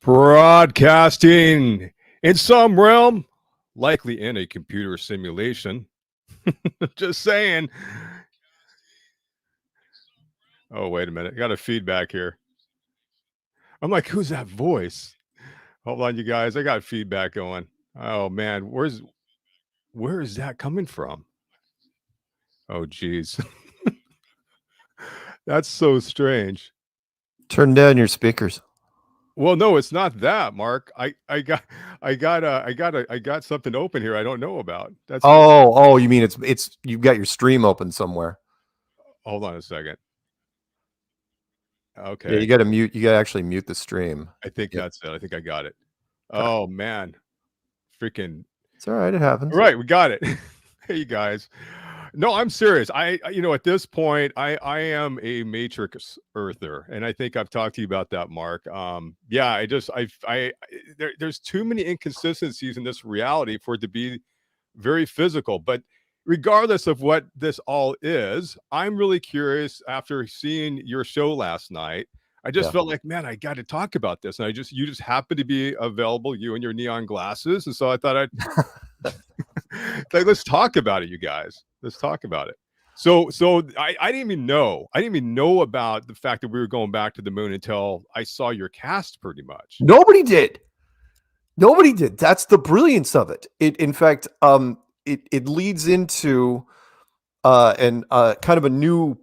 Broadcasting in some realm, likely in a computer simulation. Just saying. Oh, wait a minute. I got a feedback here. I'm like, who's that voice? Hold on, you guys. I got feedback going. Oh, man. Where is that coming from? Oh, geez. That's so strange. Turn down your speakers. Well, no, it's not that, Mark. I got something open here I don't know about. That's Oh, you mean it's you've got your stream open somewhere. Hold on a second. Okay. Yeah, you got to actually mute the stream. I think that's it. I think I got it. Oh man. Freaking. It's all right, it happens. All right, we got it. Hey, you guys. No, I'm serious. At this point, I am a matrix earther, and I think I've talked to you about that, Mark. Yeah, there's too many inconsistencies in this reality for it to be very physical. But regardless of what this all is, I'm really curious after seeing your show last night. I just felt like, man, I got to talk about this. And you just happened to be available, you and your neon glasses. And so I thought let's talk about it, you guys. Let's talk about it. So I didn't even know. I didn't even know about the fact that we were going back to the moon until I saw your cast pretty much. Nobody did. That's the brilliance of it. In fact, it leads into kind of a new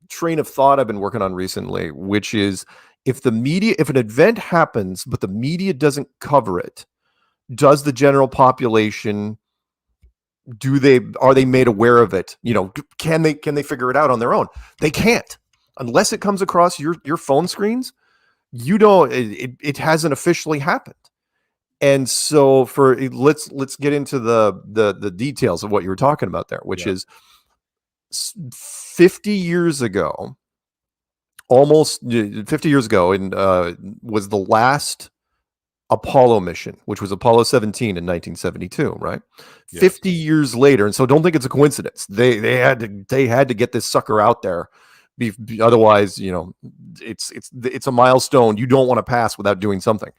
train of thought I've been working on recently, which is if an event happens, but the media doesn't cover it, does the general population, are they made aware of it? Can they figure it out on their own? They can't, unless it comes across your phone screens. It hasn't officially happened. And so let's get into the details of what you were talking about there, which is 50 years ago, almost 50 years ago, and was the last Apollo mission, which was Apollo 17 in 1972, right? Yes. 50 years later, and so don't think it's a coincidence. They had to get this sucker out there. Otherwise, it's a milestone you don't want to pass without doing something.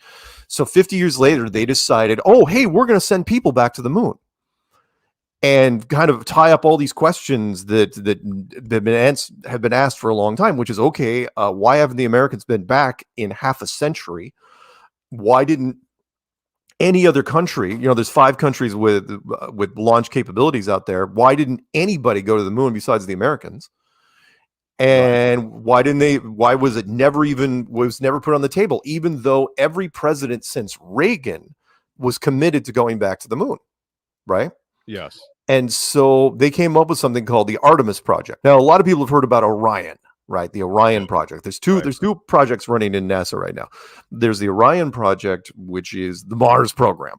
So 50 years later, they decided, oh, hey, we're going to send people back to the moon and kind of tie up all these questions that have been asked for a long time, which is, okay, why haven't the Americans been back in half a century? Why didn't any other country, there's 5 countries with launch capabilities out there. Why didn't anybody go to the moon besides the Americans? And why was it never put on the table, even though every president since Reagan was committed to going back to the moon, right? Yes. And so they came up with something called the Artemis Project. Now, a lot of people have heard about Orion, right? The Orion Project. There's two projects running in NASA right now. There's the Orion Project, which is the Mars program,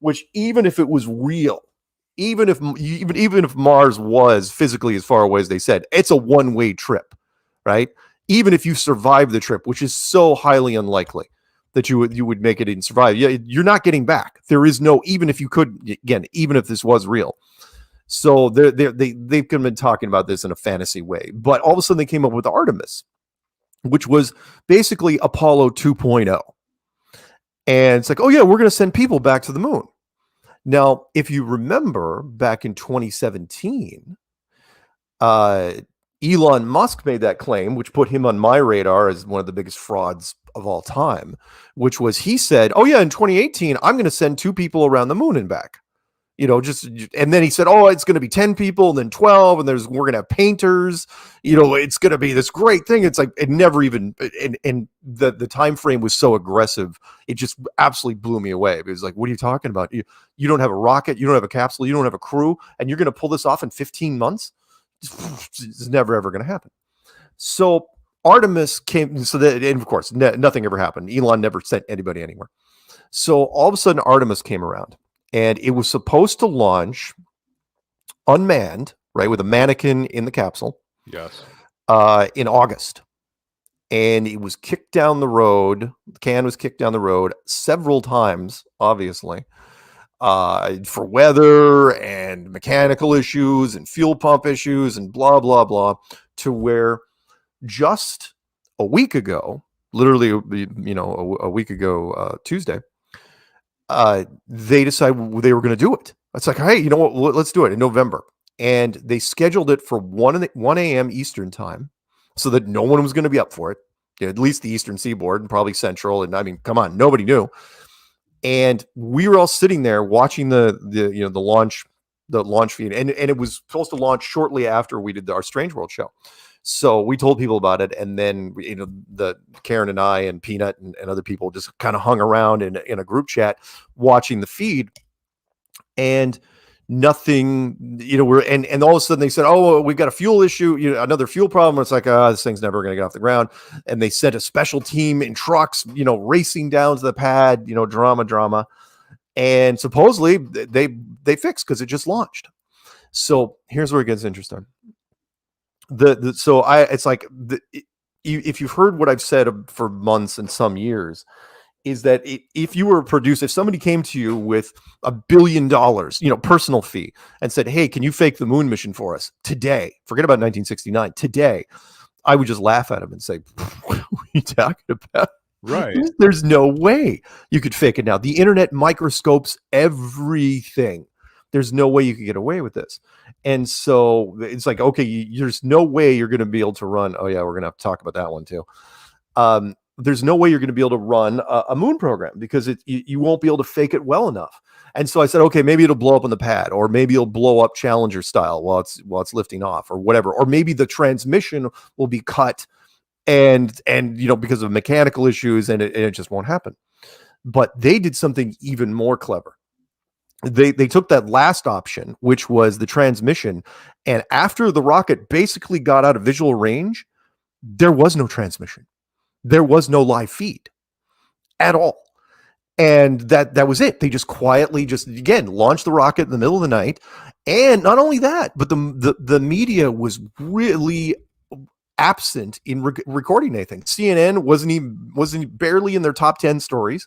which even if it was real, even if Mars was physically as far away as they said, it's a one-way trip, right? Even if you survive the trip, which is so highly unlikely that you would make it and survive, you're not getting back. There is no, even if you could, again, even if this was real. So they've been talking about this in a fantasy way, but all of a sudden they came up with Artemis, which was basically Apollo 2.0. And it's like, oh yeah, we're going to send people back to the moon. Now, if you remember back in 2017, Elon Musk made that claim, which put him on my radar as one of the biggest frauds of all time, which was he said, oh yeah, in 2018, I'm going to send 2 people around the moon and back. And then he said, oh, it's going to be 10 people and then 12. And we're going to have painters, it's going to be this great thing. It's like, it never even, and the time frame was so aggressive. It just absolutely blew me away. It was like, what are you talking about? You don't have a rocket, you don't have a capsule, you don't have a crew, and you're going to pull this off in 15 months. It's never, ever going to happen. So Artemis came, and of course, nothing ever happened. Elon never sent anybody anywhere. So all of a sudden Artemis came around. And it was supposed to launch unmanned, right, with a mannequin in the capsule. Yes. In August. And it was kicked down the road. The can was kicked down the road several times, obviously, for weather and mechanical issues and fuel pump issues and blah, blah, blah, to where just a week ago, literally, a week ago, Tuesday, they decided they were going to do it. It's like, hey, you know what? Let's do it in November. And they scheduled it for 1 a.m. Eastern time so that no one was going to be up for it. At least the Eastern Seaboard and probably Central. And I mean, come on, nobody knew. And we were all sitting there watching the launch feed. And it was supposed to launch shortly after we did our Strange World show. So we told people about it, and then the Karen and I and Peanut and other people just kind of hung around in a group chat watching the feed, and nothing. And all of a sudden they said, "Oh, we've got a fuel issue, another fuel problem." It's like, this thing's never going to get off the ground. And they sent a special team in trucks, racing down to the pad, drama, and supposedly they fixed because it just launched. So here's where it gets interesting. If you've heard what I've said for months and some years, is that if you were a producer, if somebody came to you with $1 billion, personal fee, and said, "Hey, can you fake the moon mission for us today?" Forget about 1969. Today, I would just laugh at him and say, "What are you talking about? Right. There's no way you could fake it now. The internet microscopes everything. There's no way you could get away with this." And so it's like, okay, there's no way you're going to be able to run. Oh yeah, we're going to have to talk about that one too. There's no way you're going to be able to run a moon program because you won't be able to fake it well enough. And so I said, okay, maybe it'll blow up on the pad, or maybe it'll blow up Challenger style while it's lifting off, or whatever. Or maybe the transmission will be cut, and because of mechanical issues, and it just won't happen. But they did something even more clever. They took that last option, which was the transmission, and after the rocket basically got out of visual range, there was no transmission. There was no live feed at all. And that was it. They just quietly again launched the rocket in the middle of the night. And not only that, but the media was really absent in recording anything. CNN wasn't barely in their top 10 stories.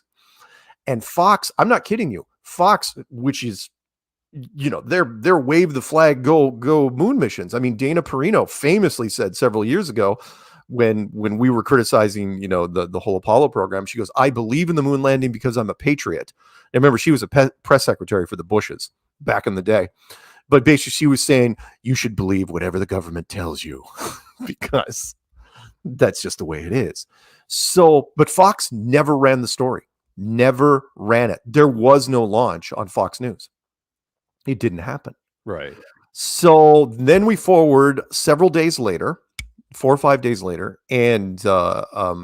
And Fox, I'm not kidding you, Fox, which is, they're wave the flag, go moon missions. I mean, Dana Perino famously said several years ago, when we were criticizing, the whole Apollo program, she goes, "I believe in the moon landing because I'm a patriot." And remember, she was a press secretary for the Bushes back in the day. But basically, she was saying, you should believe whatever the government tells you because that's just the way it is. So, but Fox never ran the story, never ran it. There was no launch on Fox News. It didn't happen. Right. So then we forward several days later, 4 or 5 days later, and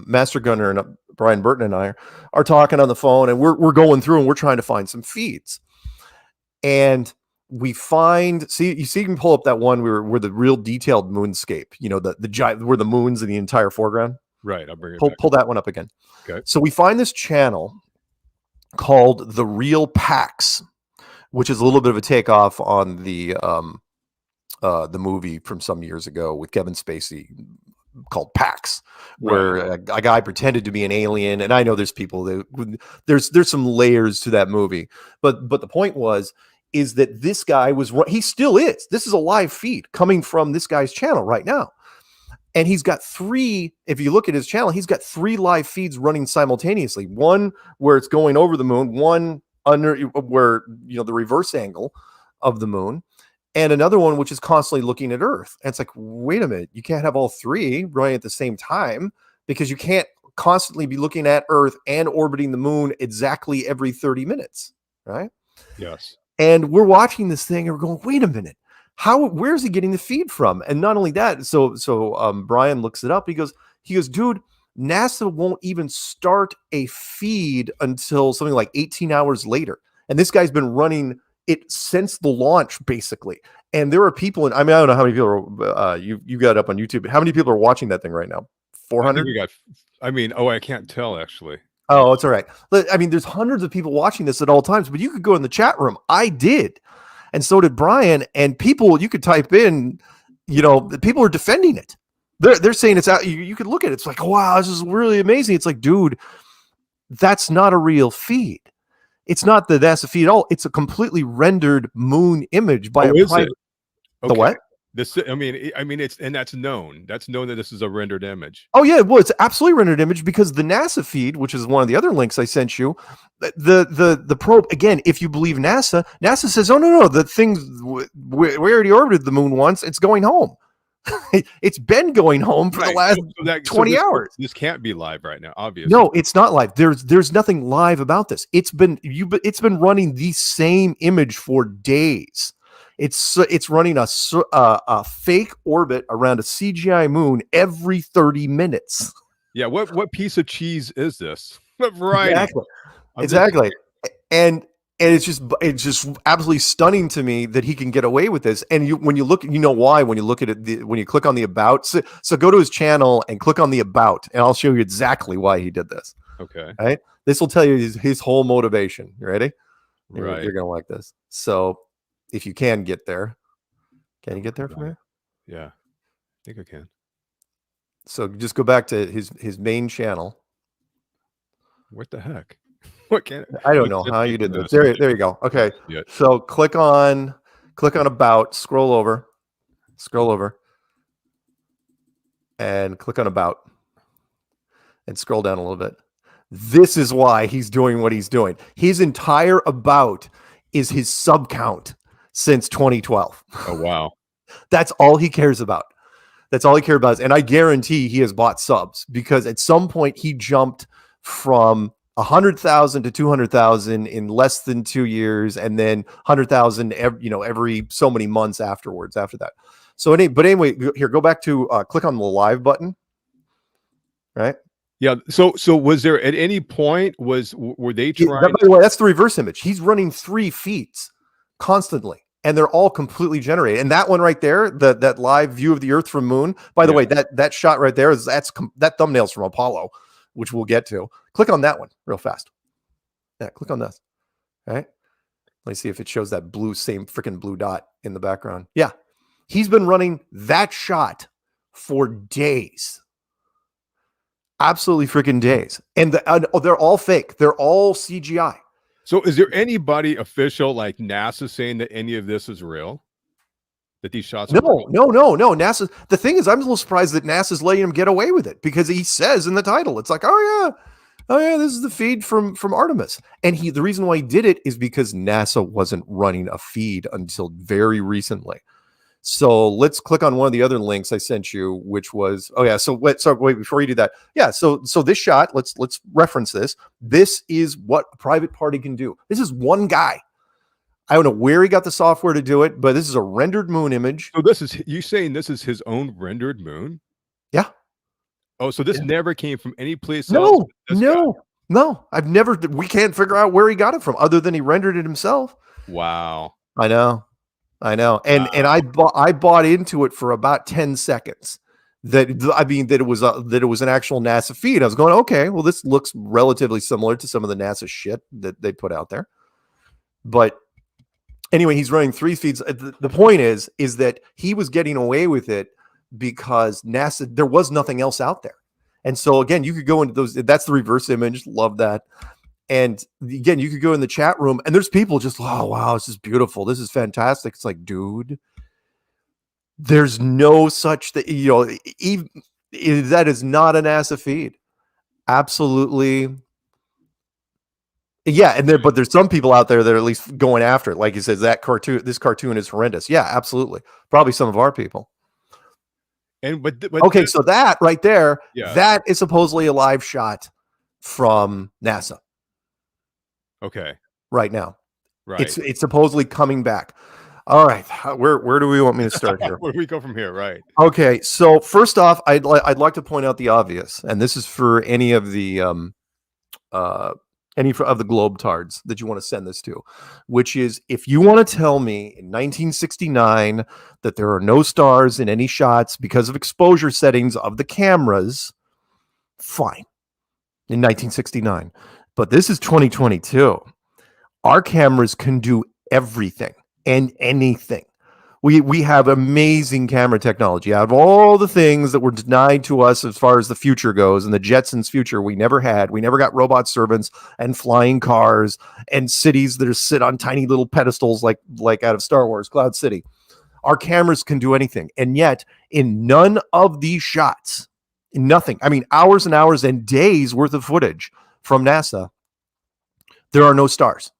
Master Gunner and Brian Burton and I are talking on the phone, and we're going through and we're trying to find some feeds. And we find, you can pull up that one where the real detailed moonscape, the giant, where the moon's in the entire foreground. Right. I'll bring it back. Pull that one up again. Okay. So we find this channel called The Real PAX, which is a little bit of a takeoff on the movie from some years ago with Kevin Spacey called PAX, where a guy pretended to be an alien. And I know there's people that there's some layers to that movie, but the point is that this guy he still is. This is a live feed coming from this guy's channel right now. And he's got if you look at his channel, he's got 3 live feeds running simultaneously. One where it's going over the moon, one under where, the reverse angle of the moon, and another one which is constantly looking at Earth. And it's like, wait a minute, you can't have all 3 running at the same time, because you can't constantly be looking at Earth and orbiting the moon exactly every 30 minutes, right? Yes. And we're watching this thing and we're going, wait a minute, where's he getting the feed from? And not only that, so Brian looks it up. He goes, dude, NASA won't even start a feed until something like 18 hours later. And this guy's been running it since the launch, basically. And there are people, I don't know how many people are, you got up on YouTube. How many people are watching that thing right now? 400? I can't tell, actually. Oh, it's all right. I mean, there's hundreds of people watching this at all times, but you could go in the chat room. I did. And so did Brian. And people, you could type in, people are defending it. They're saying it's out. You could look at it. It's like, wow, this is really amazing. It's like, dude, that's not a real feed. It's not the NASA feed at all. It's a completely rendered moon image by a private. Okay. The what? This, I mean, it's, and that's known. That's known that this is a rendered image. Oh yeah, well, it's absolutely rendered image because the NASA feed, which is one of the other links I sent you, the probe again. If you believe NASA, NASA says, "Oh no, the thing we already orbited the moon once. It's going home. It's been going home for the last 20 hours. This can't be live right now, obviously. No, it's not live. There's nothing live about this. It's been running the same image for days. It's running a fake orbit around a CGI moon every 30 minutes. Yeah, what piece of cheese is this? What variety? Exactly. And it's just absolutely stunning to me that he can get away with this. And when you look, you know why? When you look at it, when you click on the about, so go to his channel and click on the about, and I'll show you exactly why he did this. Okay. All right. This will tell you his whole motivation. You ready? Right. You're gonna like this. So if you can get there, can you get there from here? Yeah, I think I can. So just go back to his main channel. What the heck? What can I don't know how you did this. There you go. Okay. So click on about, scroll over, and click on about, and scroll down a little bit. This is why he's doing what he's doing. His entire about is his sub count since 2012. Oh wow. That's all he cares about. That's all he cares about. And I guarantee he has bought subs, because at some point he jumped from 100,000 to 200,000 in less than 2 years, and then 100,000 every so many months afterwards after that. So anyway, here, go back to click on the live button. Right? Yeah. So was there at any point were they trying? By the way, that's the reverse image. He's running 3 feeds constantly, and they're all completely generated. And that one right there, that live view of the Earth from moon. By the way, that shot right there that thumbnail's from Apollo, which we'll get to. Click on that one real fast. Yeah, click on this. All right. Let me see if it shows that same freaking blue dot in the background. Yeah. He's been running that shot for days. Absolutely freaking days. And they're all fake. They're all CGI. So is there anybody official like NASA saying that any of this is real? That these shots are real? No. NASA. The thing is, I'm a little surprised that NASA's letting him get away with it, because he says in the title, it's like, oh yeah, this is the feed from Artemis. And the reason why he did it is because NASA wasn't running a feed until very recently. So let's click on one of the other links I sent you, which was, wait, before you do that. Yeah. So this shot, let's reference this. This is what a private party can do. This is one guy. I don't know where he got the software to do it, but this is a rendered moon image. So you saying this is his own rendered moon? Yeah. Oh, so this never came from any place else? No. We can't figure out where he got it from, other than he rendered it himself. Wow. I know. And I bought into it for about 10 seconds. That it was an actual NASA feed. I was going, okay, well, this looks relatively similar to some of the NASA shit that they put out there. But anyway, he's running 3 feeds. The point is that he was getting away with it because NASA, there was nothing else out there. And so again, you could go into those. That's the reverse image. Love that. And again, you could go in the chat room, and there's people just, oh wow, this is beautiful. This is fantastic. It's like, dude, there's no such thing. That is not a NASA feed. Absolutely. Yeah, but there's some people out there that are at least going after it. Like he says, this cartoon is horrendous. Yeah, absolutely. Probably some of our people. But okay, so that right there, that is supposedly a live shot from NASA. Okay. Right now. Right. It's supposedly coming back. All right. Where do we want me to start here? Where do we go from here? Right. Okay. So first off, I'd like to point out the obvious, and this is for any of the globetards that you want to send this to, which is, if you want to tell me in 1969 that there are no stars in any shots because of exposure settings of the cameras, fine. In 1969. But this is 2022. Our cameras can do everything and anything. We have amazing camera technology. Out of all the things that were denied to us as far as the future goes, and the Jetsons' future we never had. We never got robot servants and flying cars and cities that sit on tiny little pedestals like out of Star Wars, Cloud City. Our cameras can do anything. And yet, in none of these shots, nothing, I mean, hours and hours and days worth of footage from NASA, there are no stars.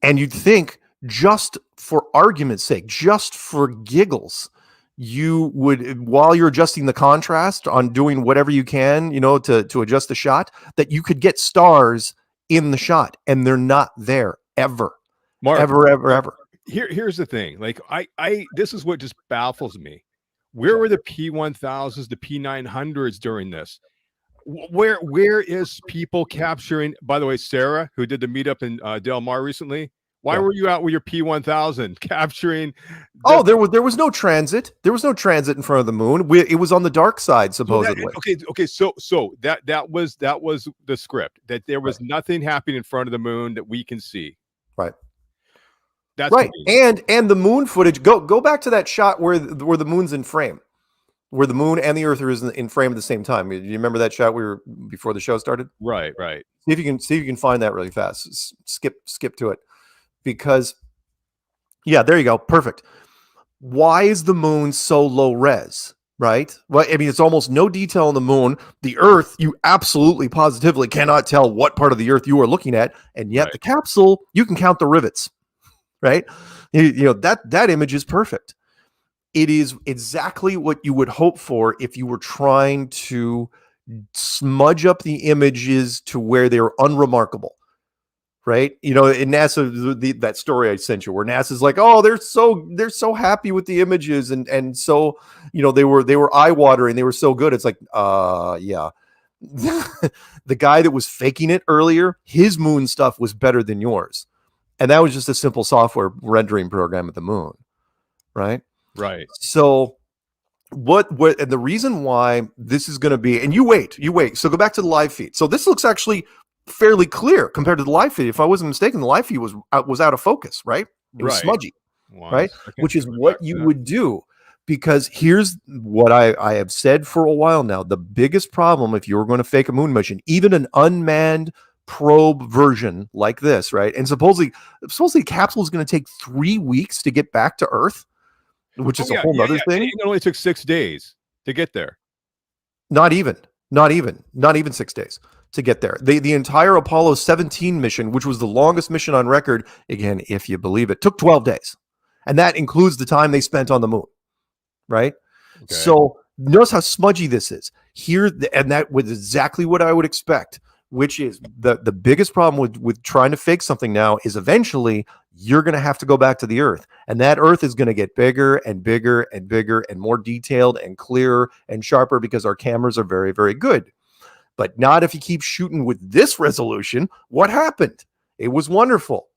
And you'd think, just for argument's sake, just for giggles, you would, while you're adjusting the contrast on doing whatever you can, to adjust the shot, that you could get stars in the shot, and they're not there ever. Mark, ever. Here's the thing. Like, I this is what just baffles me. Where were the P1000s, the P900s during this? Where is people capturing? By the way, Sarah, who did the meetup in Del Mar recently, why were you out with your P1000 capturing? There was no transit. There was no transit in front of the moon. It was on the dark side, supposedly. Okay. So that was the script, that there was nothing happening in front of the moon that we can see. Right. That's right. And the moon footage. Go back to that shot where the moon's in frame, where the moon and the Earth are in frame at the same time. Do you remember that shot before the show started? Right. See if you can find that really fast. Skip to it, because there you go. Perfect. Why is the moon so low res? Right. Well, I mean, it's almost no detail on the moon. The Earth, you absolutely positively cannot tell what part of the Earth you are looking at, and yet the capsule, you can count the rivets. Right. That image is perfect. It is exactly what you would hope for if you were trying to smudge up the images to where they are unremarkable. Right. In NASA, that story I sent you, where NASA's like, oh, they're so happy with the images. And so, they were eye watering. They were so good. It's like, yeah. The guy that was faking it earlier, his moon stuff was better than yours. And that was just a simple software rendering program at the moon. Right. So what and the reason why this is going to be, and you wait. So go back to the live feed. So this looks actually fairly clear compared to the live feed. If I wasn't mistaken, the live feed was out of focus, right? It was smudgy, right? Which is what you would do, because here's what I have said for a while now. The biggest problem, if you were going to fake a moon mission, even an unmanned probe version like this, right? And supposedly the capsule is going to take 3 weeks to get back to Earth, which is a whole other thing. It only took 6 days to get there. Not even 6 days to get there. The entire Apollo 17 mission, which was the longest mission on record, again, if you believe it, took 12 days. And that includes the time they spent on the moon, right? Okay. So notice how smudgy this is here. And that was exactly what I would expect, which is the biggest problem with trying to fake something now is eventually you're going to have to go back to the Earth. And that Earth is going to get bigger and bigger and bigger and more detailed and clearer and sharper, because our cameras are very, very good. But not if you keep shooting with this resolution. What happened? It was wonderful.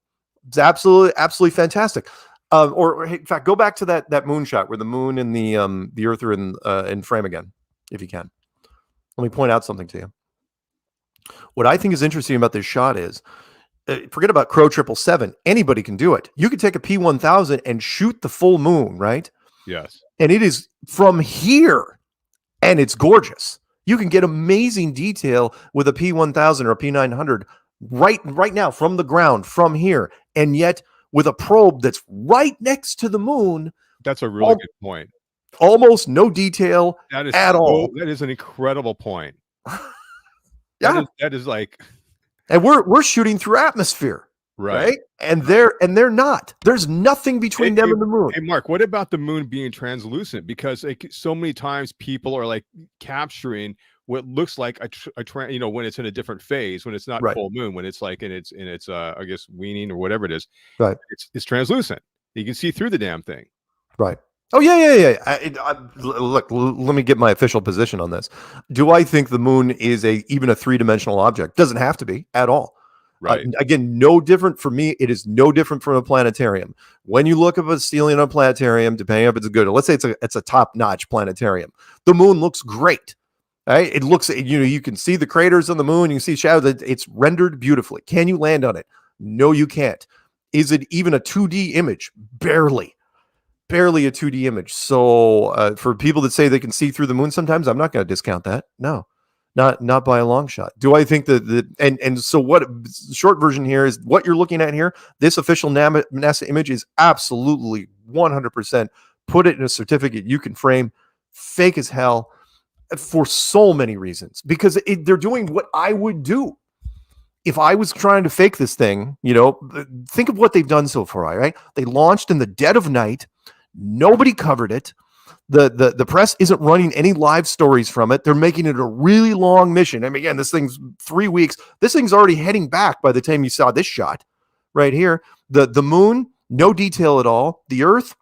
It's absolutely fantastic. Or in fact, go back to that moon shot where the moon and the Earth are in frame again, if you can. Let me point out something to you. What I think is interesting about this shot is, forget about Crow 777. Anybody can do it. You could take a P1000 and shoot the full moon, right? Yes. And it is from here, and it's gorgeous. You can get amazing detail with a P1000 or a P900 right now from the ground, from here. And yet with a probe that's right next to the moon. That's a really good point. Almost no detail at all. That is an incredible point. Yeah. That is like, and we're shooting through atmosphere. Right. And they're not. There's nothing between them and the moon. Hey, Mark, what about the moon being translucent? Because so many times people are like capturing what looks like when it's in a different phase, when it's not full moon, when it's like in its I guess weaning or whatever it is. Right. It's translucent. You can see through the damn thing. Right. Oh yeah. Look, let me get my official position on this. Do I think the moon is even a three-dimensional object? Doesn't have to be at all. Right. Again, no different for me. It is no different from a planetarium. When you look up a ceiling on a planetarium, depending if it's good, let's say it's a top-notch planetarium, the moon looks great. Right? It looks, you can see the craters on the moon. You can see shadows. It's rendered beautifully. Can you land on it? No, you can't. Is it even a 2D image? Barely a 2D image. So for people that say they can see through the moon sometimes, I'm not going to discount that. No. Not by a long shot. Do I think and so what? Short version here is what you're looking at here. This official NASA image is absolutely 100%. Put it in a certificate you can frame. Fake as hell for so many reasons, because they're doing what I would do if I was trying to fake this thing. Think of what they've done so far, right? They launched in the dead of night. Nobody covered it. The press isn't running any live stories from it. They're making it a really long mission. I mean, again, this thing's 3 weeks. This thing's already heading back by the time you saw this shot right here. The moon, no detail at all. The Earth,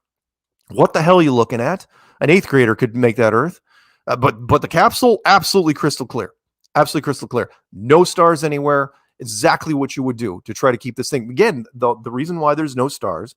what the hell are you looking at? An 8th grader could make that Earth. But the capsule, absolutely crystal clear. Absolutely crystal clear. No stars anywhere. Exactly what you would do to try to keep this thing. Again, the reason why there's no stars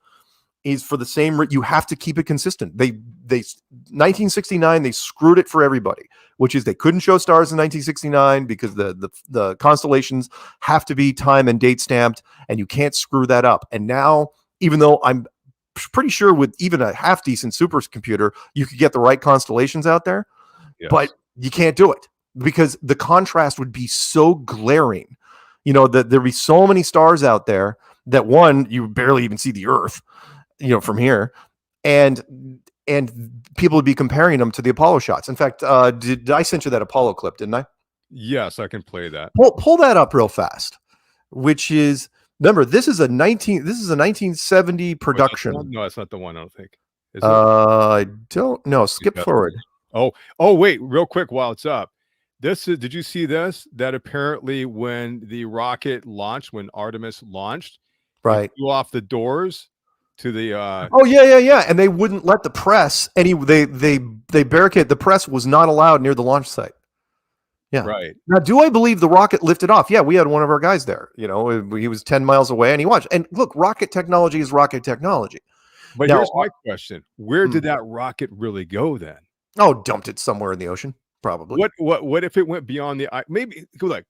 is for the same. You have to keep it consistent. They 1969 they screwed it for everybody, which is they couldn't show stars in 1969 because the constellations have to be time and date stamped, and you can't screw that up. And now, even though I'm pretty sure with even a half decent supercomputer, you could get the right constellations out there, yes, but you can't do it because the contrast would be so glaring. That there'd be so many stars out there that one, you barely even see the Earth, from here, and people would be comparing them to the Apollo shots. In fact, did I send you that Apollo clip? Didn't I? Yes, I can play that. Pull that up real fast. Which is, remember, this is a 1970 production. No, that's not the one. I don't think. I don't know. Skip forward. Oh, wait, real quick while it's up. Did you see this? That apparently when the rocket launched, when Artemis launched, right, flew off the doors to the yeah, and they wouldn't let the press they barricaded. The press was not allowed near the launch site. Yeah, right. Now, do I believe the rocket lifted off? Yeah, we had one of our guys there. He was 10 miles away and he watched. And look, rocket technology is rocket technology. But now, here's my question: where did that rocket really go then? Oh, dumped it somewhere in the ocean. Probably. What if it went beyond the maybe like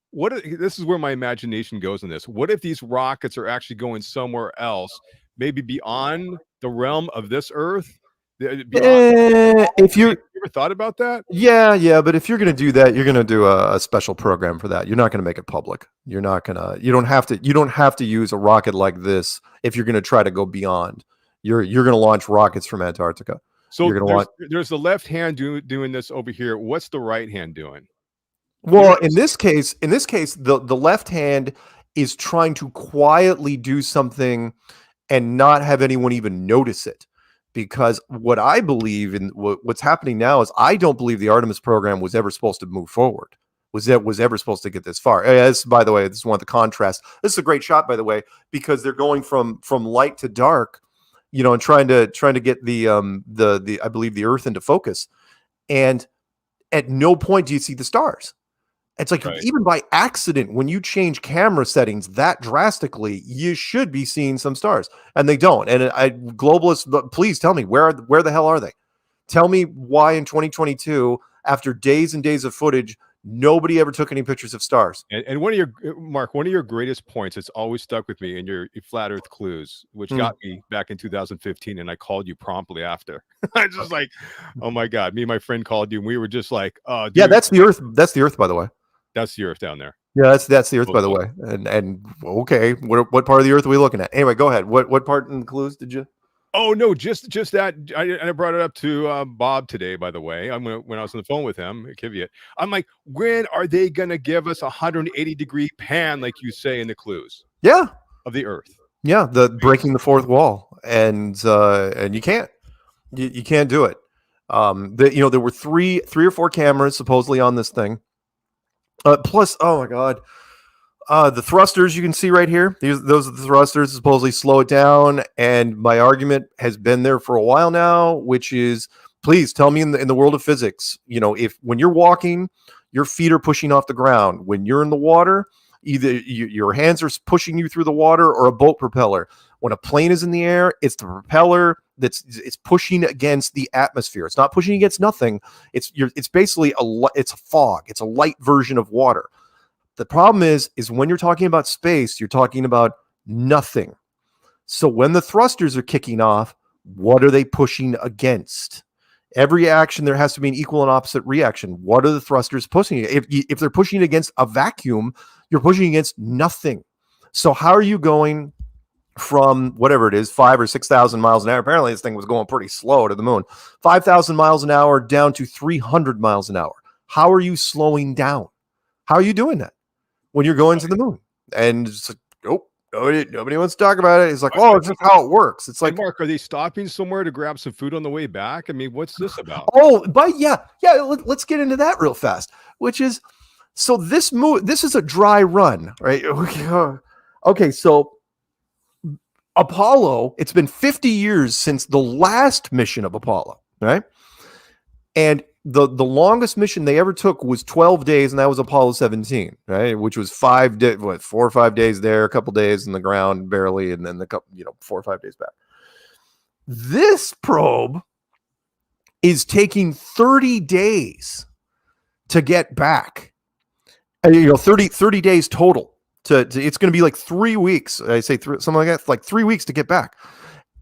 this is where my imagination goes in this. What if these rockets are actually going somewhere else, maybe beyond the realm of this Earth? If you ever thought about that? Yeah, but if you're going to do that, you're going to do a special program for that. You're not going to make it public. You don't have to use a rocket like this if you're going to try to go beyond. You're going to launch rockets from Antarctica. So there's the left hand doing this over here. What's the right hand doing? Well, in this case, the left hand is trying to quietly do something and not have anyone even notice it. Because what I believe in what's happening now is I don't believe the Artemis program was ever supposed to move forward. Was ever supposed to get this far? By the way, this is one of the contrasts. This is a great shot, by the way, because they're going from light to dark. And trying to get the I believe the Earth into focus, and at no point do you see the stars. It's like even by accident, when you change camera settings that drastically, you should be seeing some stars, and they don't. And globalists, please tell me where the hell are they? Tell me why in 2022, after days and days of footage, nobody ever took any pictures of stars. And one of your greatest points that's always stuck with me in your flat Earth clues, which got me back in 2015, and I called you promptly after. I just like, oh my God, me and my friend called you, and we were just like, oh, dude. Yeah, that's the Earth. That's the Earth, by the way. That's the Earth down there. Yeah, that's the Earth, by the way. And okay, what part of the Earth are we looking at? Anyway, go ahead. What part in the clues did you? Oh no, just that. I brought it up to Bob today. By the way, when I was on the phone with him, Kiviat, I'm like, when are they gonna give us a 180-degree pan, like you say in the clues? Yeah, of the Earth. Yeah, the breaking the fourth wall, and you can't do it. There were three or four cameras supposedly on this thing. Plus, oh my God. The thrusters you can see right here, those are the thrusters to supposedly slow it down. And my argument has been there for a while now, which is, please tell me in the world of physics, if when you're walking, your feet are pushing off the ground. When you're in the water, either your hands are pushing you through the water or a boat propeller. When a plane is in the air, it's the propeller it's pushing against the atmosphere. It's not pushing against nothing. It's basically it's a fog. It's a light version of water. The problem is when you're talking about space, you're talking about nothing. So when the thrusters are kicking off, what are they pushing against? Every action, there has to be an equal and opposite reaction. What are the thrusters pushing? If they're pushing against a vacuum, you're pushing against nothing. So how are you going from whatever it is, 5,000 or 6,000 miles an hour. Apparently, this thing was going pretty slow to the moon. 5,000 miles an hour down to 300 miles an hour. How are you slowing down? How are you doing that when you're going to the moon? And it's like, nope, nobody wants to talk about it. It's like, oh, it's just how it works. It's like, Mark, are they stopping somewhere to grab some food on the way back? I mean, what's this about? Oh, but yeah. Let's get into that real fast. Which is, so this is a dry run, right? Okay, so Apollo. It's been 50 years since the last mission of Apollo, right? And the longest mission they ever took was 12 days, and that was Apollo 17, right? Which was 4 or 5 days there, a couple days in the ground, barely, and then 4 or 5 days back. This probe is taking 30 days to get back. 30 days total. To it's going to be like 3 weeks. I say something like that, like 3 weeks to get back.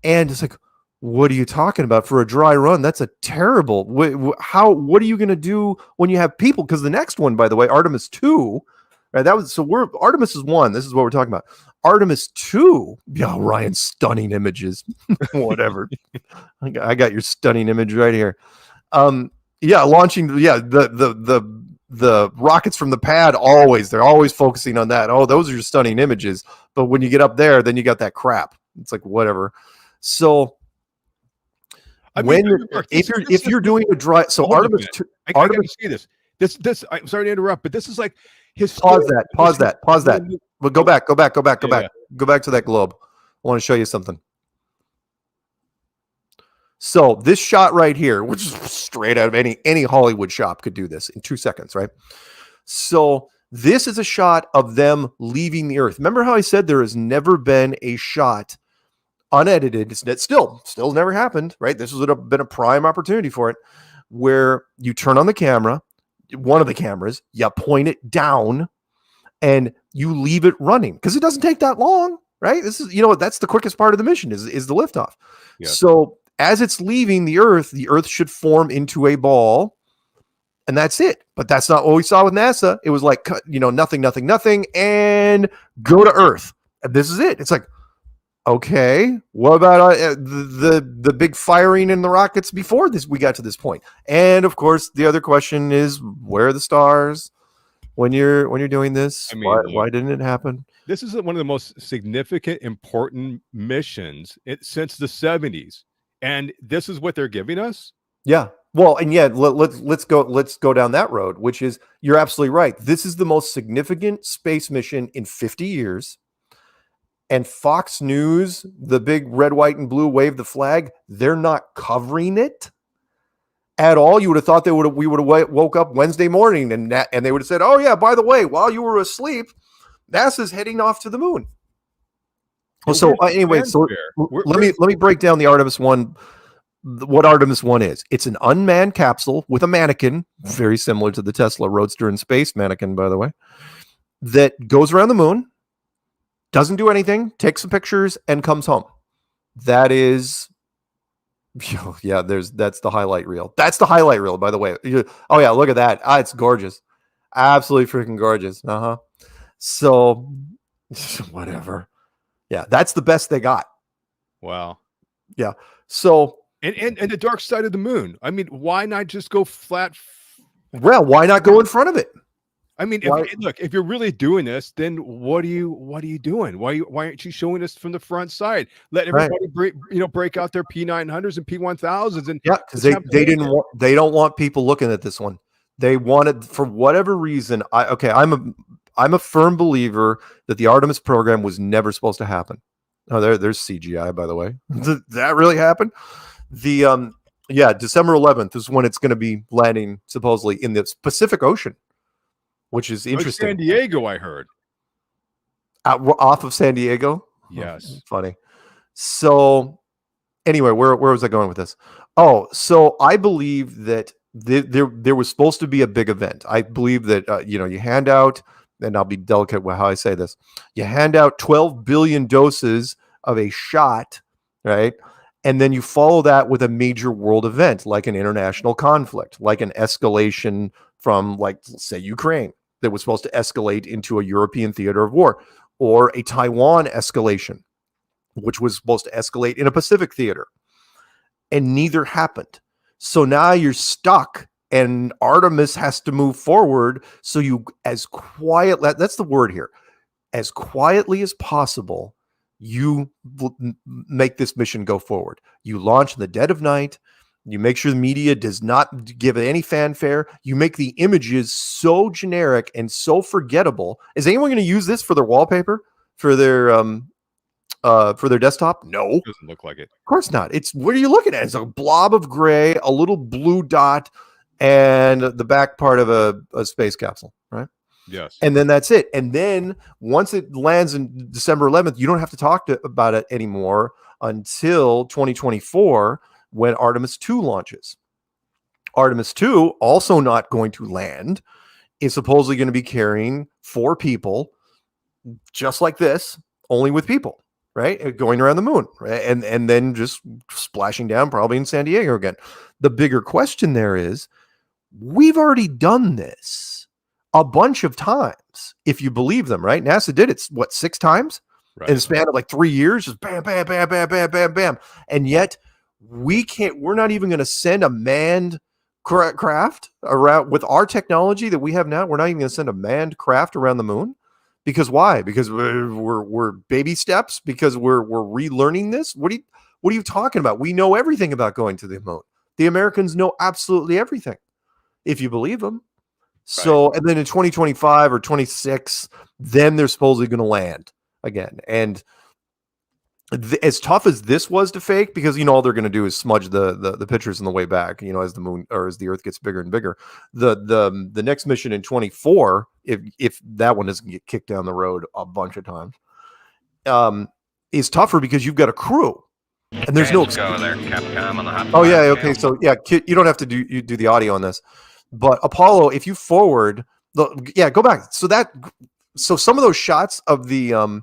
And it's like, what are you talking about for a dry run? That's a terrible. What are you going to do when you have people? Because the next one, by the way, Artemis 2, right? Artemis is 1. This is what we're talking about. Artemis 2, yeah, Ryan's stunning images. Whatever. I got your stunning image right here. Launching, the rockets from the pad, they're always focusing on that. Oh, those are your stunning images. But when you get up there, then you got that crap. It's like, whatever. So if you're doing a dry, so Artemis 2, I gotta see this. This I'm sorry to interrupt, but this is like his pause that. But go back to that globe. I want to show you something. So this shot right here, which is straight out of any Hollywood shop, could do this in 2 seconds, right? So this is a shot of them leaving the Earth. Remember how I said there has never been a shot unedited? It's still never happened, right? This would have been a prime opportunity for it, where you turn on the camera, one of the cameras, you point it down, and you leave it running because it doesn't take that long, right? This is, that's the quickest part of the mission is the liftoff. Yeah. So as it's leaving the Earth should form into a ball, and that's it. But that's not what we saw with NASA. It was like, nothing, and go to Earth. And this is it. It's like, okay, what about the big firing in the rockets before this? We got to this point, and of course, the other question is, where are the stars when you're doing this? I mean, why didn't it happen? This is one of the most significant, important missions since the 70s, and this is what they're giving us. Yeah. Well, and yeah, let's go down that road, which is, you're absolutely right. This is the most significant space mission in 50 years. And Fox News, the big red, white, and blue wave the flag, they're not covering it at all. You would have thought we would have woke up Wednesday morning and they would have said, oh yeah, by the way, while you were asleep, NASA's heading off to the moon. Well, so anyway, let me break down the Artemis 1. What Artemis 1 is. It's an unmanned capsule with a mannequin, very similar to the Tesla Roadster in space mannequin, by the way, that goes around the moon, doesn't do anything, takes some pictures, and comes home. That is, that's the highlight reel. That's the highlight reel, by the way. Oh yeah, look at that. It's gorgeous. Absolutely freaking gorgeous. So, whatever. Yeah, that's the best they got. Wow. Yeah. So, and the dark side of the moon. I mean, why not just go flat? Well, why not go in front of it? I mean, if you're really doing this, then what are you doing? Why aren't you showing us from the front side? Let everybody break out their P900s and P1000s, and because they don't want people looking at this one. They wanted, for whatever reason. I'm a firm believer that the Artemis program was never supposed to happen. Oh, there's CGI, by the way. Did that really happen? The December 11th is when it's going to be landing, supposedly, in the Pacific Ocean, which is interesting. San Diego, I heard. Off of San Diego? Yes. Funny. So, anyway, where was I going with this? Oh, so I believe that there was supposed to be a big event. I believe that, you hand out, and I'll be delicate with how I say this, you hand out 12 billion doses of a shot, right? And then you follow that with a major world event, like an international conflict, like an escalation from, like, say, Ukraine, that was supposed to escalate into a European theater of war, or a Taiwan escalation. which was supposed to escalate in a Pacific theater, and neither happened. So now you're stuck, and Artemis has to move forward. So you, as quiet, that's the word here, as quietly as possible, you make this mission go forward. You launch in the dead of night. You make sure the media does not give any fanfare. You make the images so generic and so forgettable. Is anyone going to use this for their wallpaper, for their desktop? No, Doesn't look like it. of course not. It's, what are you looking at? It's a blob of gray, a little blue dot, and the back part of a space capsule, right? Yes. And then that's it. And then once it lands in December 11th, you don't have to talk about it anymore until 2024, when Artemis 2 launches. Artemis 2, also not going to land, is supposedly going to be carrying 4 people, just like this, only with people, right? Going around the moon, right? And then just splashing down probably in San Diego again. The bigger question there is, we've already done this a bunch of times, if you believe them, right? NASA did it, 6 times? Right. In the span of like 3 years, just bam, bam, bam, bam, bam, bam, bam. And yet we're not even going to send a manned craft around with our technology that we have now. We're not even going to send a manned craft around the moon. Because why? Because we're baby steps, because we're relearning this. What are you talking about? We know everything about going to the moon. The Americans know absolutely everything, if you believe them. So, right. And then in 2025 or 26, then they're supposedly going to land again. And as tough as this was to fake, because all they're going to do is smudge the pictures on the way back, as the moon, or as the Earth gets bigger and bigger. The next mission in 24, if that one doesn't get kicked down the road a bunch of times, is tougher because you've got a crew, and there's no. Go there, Capcom on the hot. Oh yeah, okay. So yeah, you don't have to do the audio on this, but Apollo, if you forward, go back. So some of those shots of the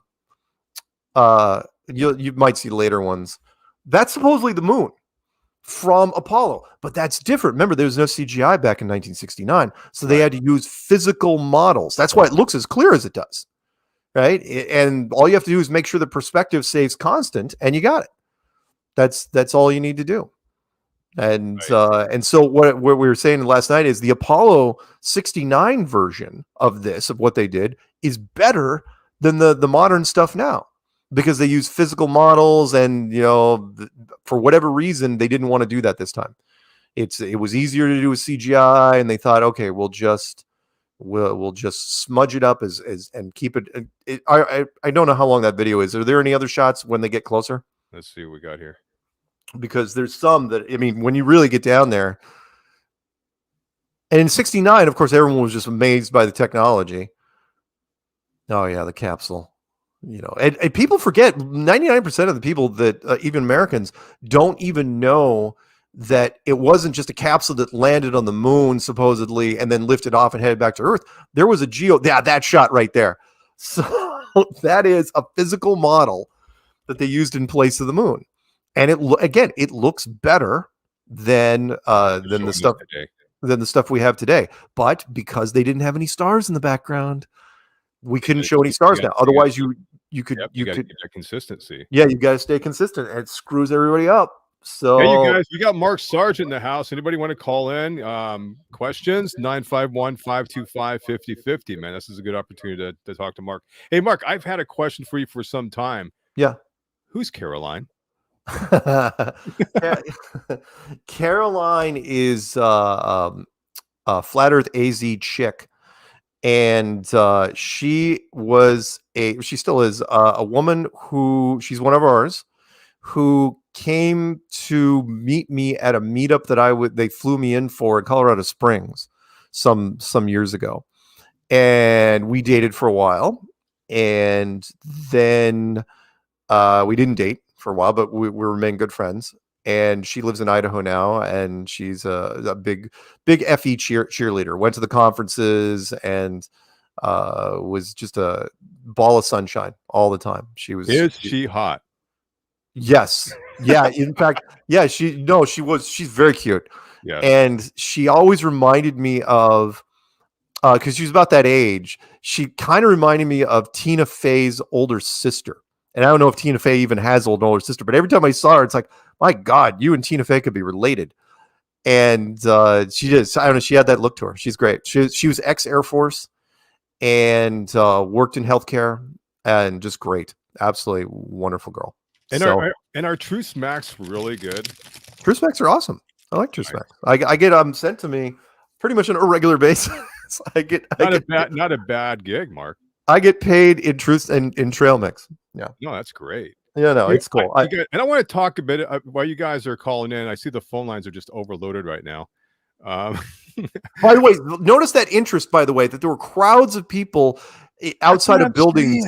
you might see later ones. That's supposedly the moon from Apollo, but that's different. Remember, there was no CGI back in 1969, so they had to use physical models. That's why it looks as clear as it does, right? And all you have to do is make sure the perspective stays constant, and you got it. That's all you need to do. And and so what we were saying last night is the Apollo 69 version of this, of what they did, is better than the modern stuff now, because they use physical models, and for whatever reason they didn't want to do that this time. It was easier to do with CGI, and they thought, okay, we'll just smudge it up as and keep it. I don't know how long that video is. Are there any other shots when they get closer? Let's see what we got here. Because there's some that, when you really get down there, and in 69, of course, everyone was just amazed by the technology. Oh yeah, the capsule. And people forget, 99% of the people that even Americans don't even know that it wasn't just a capsule that landed on the moon supposedly and then lifted off and headed back to Earth. There was that shot right there. So that is a physical model that they used in place of the moon. And it looks better than the stuff we have today. But because they didn't have any stars in the background, we couldn't show any stars now. Otherwise, you could keep that consistency. Yeah, you got to stay consistent, and it screws everybody up. So, hey, you guys, we got Mark Sargent in the house. Anybody want to call in? Questions? 951-525-5050. Man, this is a good opportunity to talk to Mark. Hey, Mark, I've had a question for you for some time. Yeah. Who's Caroline? Caroline is a Flat Earth AZ chick. And she still is a woman who, she's one of ours, who came to meet me at a meetup that they flew me in for in Colorado Springs some years ago. And we dated for a while, and then we didn't date for a while, but we remain good friends. And she lives in Idaho now, and she's a big FE cheerleader. Went to the conferences and was just a ball of sunshine all the time. Is she hot? Yes. Yeah. In fact, yeah. She's very cute. Yeah. And she always reminded me of, because she was about that age. She kind of reminded me of Tina Fey's older sister. And I don't know if Tina Fey even has an older sister, but every time I saw her, it's like, my God, you and Tina Fey could be related. And she just, I don't know, she had that look to her. She's great. She was ex-Air Force and worked in healthcare and just great. Absolutely wonderful girl. And so, our True Smacks really good. True Smacks are awesome. I like True Smacks. I get sent to me pretty much on a regular basis. Not a bad gig, Mark. I get paid in truth and in trail mix. Yeah. No, that's great. Yeah, no, it's cool. And I want to talk a bit while you guys are calling in. I see the phone lines are just overloaded right now. By the way, notice that interest, by the way, that there were crowds of people outside of buildings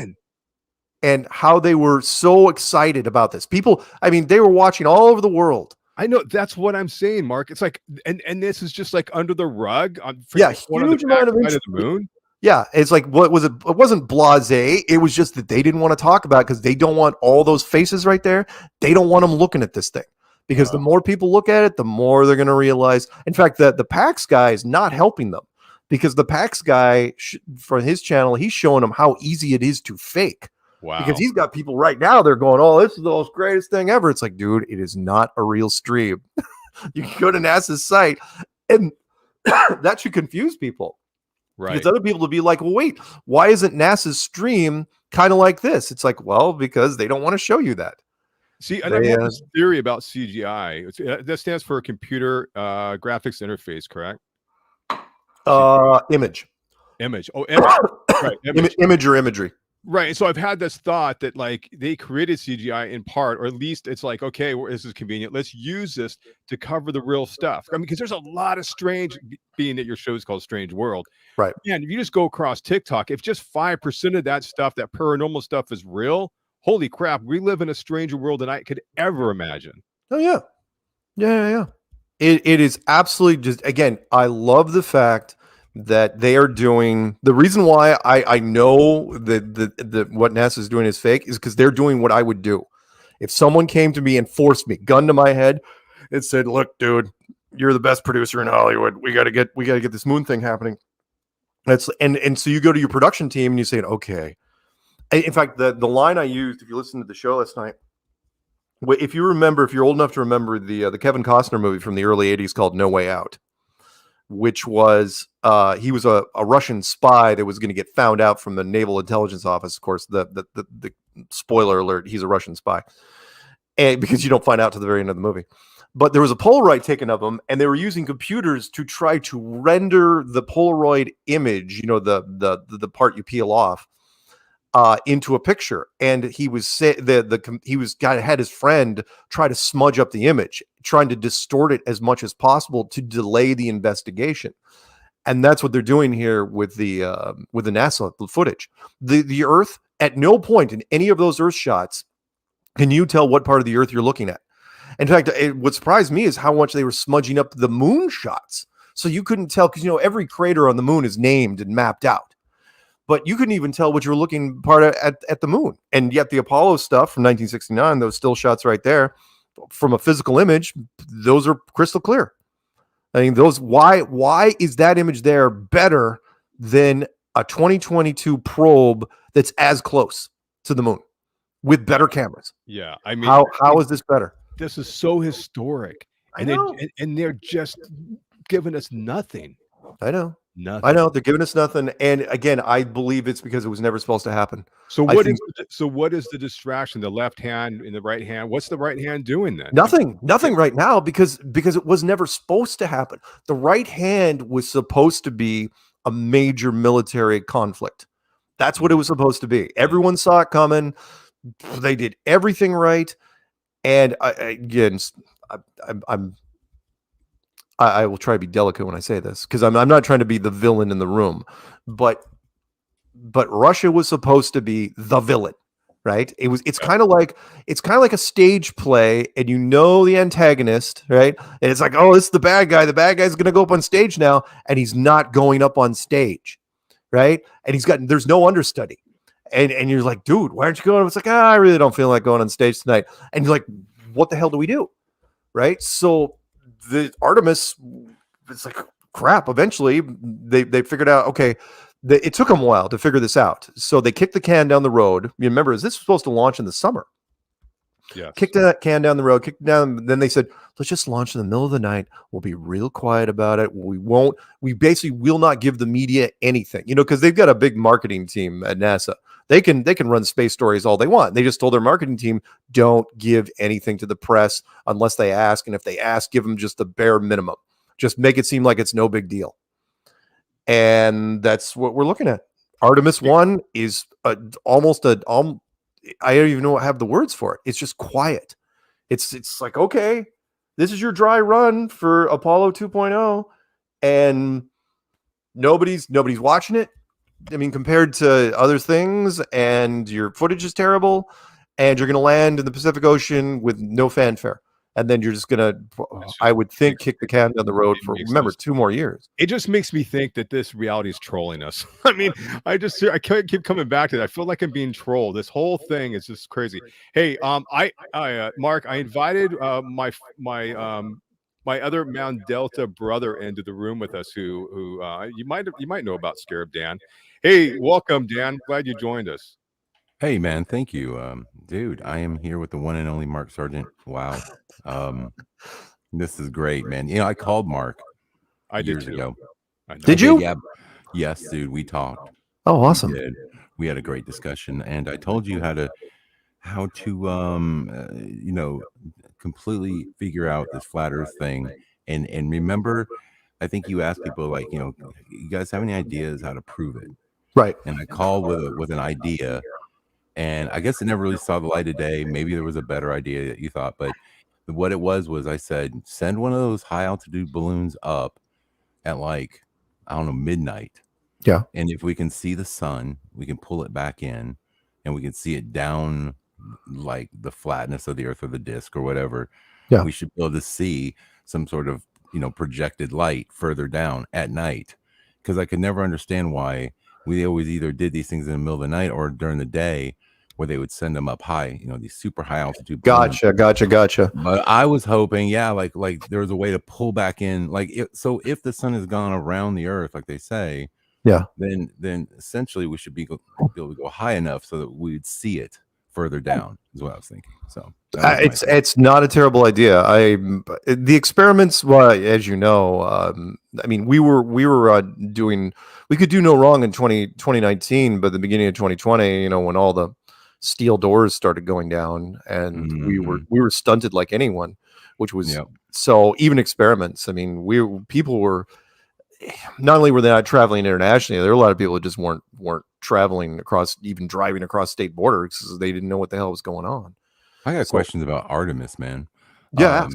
and how they were so excited about this. People, I mean, they were watching all over the world. I know, that's what I'm saying, Mark. It's like, and this is just like under the rug on huge amount of the moon. Yeah, it's like, what was it? It wasn't blasé. It was just that they didn't want to talk about it because they don't want all those faces right there. They don't want them looking at this thing because the more people look at it, the more they're going to realize. In fact, the PAX guy is not helping them because the PAX guy for his channel, he's showing them how easy it is to fake. Wow. Because he's got people right now, they're going, oh, this is the most greatest thing ever. It's like, dude, it is not a real stream. You can go to NASA's site and that should confuse people. Right. Because other people will be like, well, wait, why isn't NASA's stream kind of like this? It's like, well, because they don't want to show you that. See, and I have this theory about CGI. That stands for computer graphics interface, correct? Image. Oh, image. Right. Image or imagery. Right. So I've had this thought that like they created CGI in part, or at least it's like, okay, well, this is convenient. Let's use this to cover the real stuff. I mean, because there's a lot of strange, being that your show is called Strange World. Right. And if you just go across TikTok, if just 5% of that stuff, that paranormal stuff is real, holy crap, we live in a stranger world than I could ever imagine. Oh, yeah. Yeah. It is absolutely just, again, I love the fact that they are doing, the reason why I know that what NASA is doing is fake is because they're doing what I would do. If someone came to me and forced me, gun to my head, and said, look, dude, you're the best producer in Hollywood. We gotta get this moon thing happening. And so you go to your production team and you say, okay. In fact, the line I used, if you listened to the show last night, if you're old enough to remember the Kevin Costner movie from the early 80s called No Way Out, which was he was a Russian spy that was going to get found out from the Naval Intelligence Office. Of course, the spoiler alert, he's a Russian spy, and because you don't find out to the very end of the movie. But there was a Polaroid taken of him, and they were using computers to try to render the Polaroid image, the part you peel off, into a picture. And he was had his friend try to smudge up the image, trying to distort it as much as possible to delay the investigation. And that's what they're doing here with the NASA footage. The Earth, at no point in any of those Earth shots can you tell what part of the Earth you're looking at. In fact, what surprised me is how much they were smudging up the moon shots. So you couldn't tell, because every crater on the moon is named and mapped out. But you couldn't even tell what you were looking at the moon. And yet the Apollo stuff from 1969, those still shots right there, from a physical image, those are crystal clear. I mean, why is that image there better than a 2022 probe that's as close to the moon with better cameras? Yeah. I mean, how is this better? This is so historic. And they're just giving us nothing. I know. Nothing. I know they're giving us nothing, and again, I believe it's because it was never supposed to happen. So what is the distraction? The left hand and the right hand. What's the right hand doing then? Nothing right now because it was never supposed to happen. The right hand was supposed to be a major military conflict. That's what it was supposed to be. Everyone saw it coming. They did everything right, and I will try to be delicate when I say this because I'm not trying to be the villain in the room, but Russia was supposed to be the villain, right? It's kind of like a stage play, and the antagonist, right? And it's like, oh, this is the bad guy. The bad guy's going to go up on stage now, and he's not going up on stage, right? And there's no understudy, and you're like, dude, why aren't you going? It's like, I really don't feel like going on stage tonight, and you're like, what the hell do we do, right? So the Artemis, it's like crap. Eventually, they figured out, okay, it took them a while to figure this out. So they kicked the can down the road. You remember, this was supposed to launch in the summer. Yes. Kicked that can down the road, kicked it down. Then they said, let's just launch in the middle of the night. We'll be real quiet about it. We basically will not give the media anything, because they've got a big marketing team at NASA. They can run space stories all they want. They just told their marketing team, don't give anything to the press unless they ask. And if they ask, give them just the bare minimum. Just make it seem like it's no big deal. And that's what we're looking at. Artemis 1 is I don't even know what I have the words for it. It's just quiet. It's like, okay, this is your dry run for Apollo 2.0, and nobody's watching it. I mean, compared to other things, and your footage is terrible, and you're going to land in the Pacific Ocean with no fanfare. And then you're just going to, I would think, kick the can down the road for, remember, 2 more years. It just makes me think that this reality is trolling us. I mean, I can't keep coming back to that. I feel like I'm being trolled. This whole thing is just crazy. Hey, Mark, I invited my other Mount Delta brother into the room with us, who you might know about Scarab Dan. Hey, welcome, Dan. Glad you joined us. Hey, man, thank you, dude. I am here with the one and only Mark Sargent. Wow, this is great, man. I called Mark years ago. Did you? Yeah, yes, dude. We talked. Oh, awesome. We had a great discussion, and I told you how to completely figure out this flat Earth thing. And remember, I think you asked people like, you guys have any ideas how to prove it? Right. And I called with an idea. And I guess it never really saw the light of day. Maybe there was a better idea that you thought, but what it was I said, send one of those high altitude balloons up at like, I don't know, midnight. Yeah. And if we can see the sun, we can pull it back in, and we can see it down like the flatness of the Earth or the disk or whatever. Yeah. We should be able to see some sort of, projected light further down at night. Because I could never understand why we always either did these things in the middle of the night or during the day, where they would send them up high, these super high altitude balloons. Gotcha. But I was hoping, like there was a way to pull back in, so if the sun has gone around the Earth, like they say, then essentially we should be able to go high enough so that we'd see it further down, is what I was thinking. So it's not a terrible idea. The experiments, well, as you know, I mean, we could do no wrong in 2019, but the beginning of 2020, when all the steel doors started going down, and we were stunted like anyone, which was so even experiments. I mean, people were, not only were they not traveling internationally, there were a lot of people that just weren't traveling across, even driving across state borders, because they didn't know what the hell was going on. I got questions about Artemis, man. Yeah.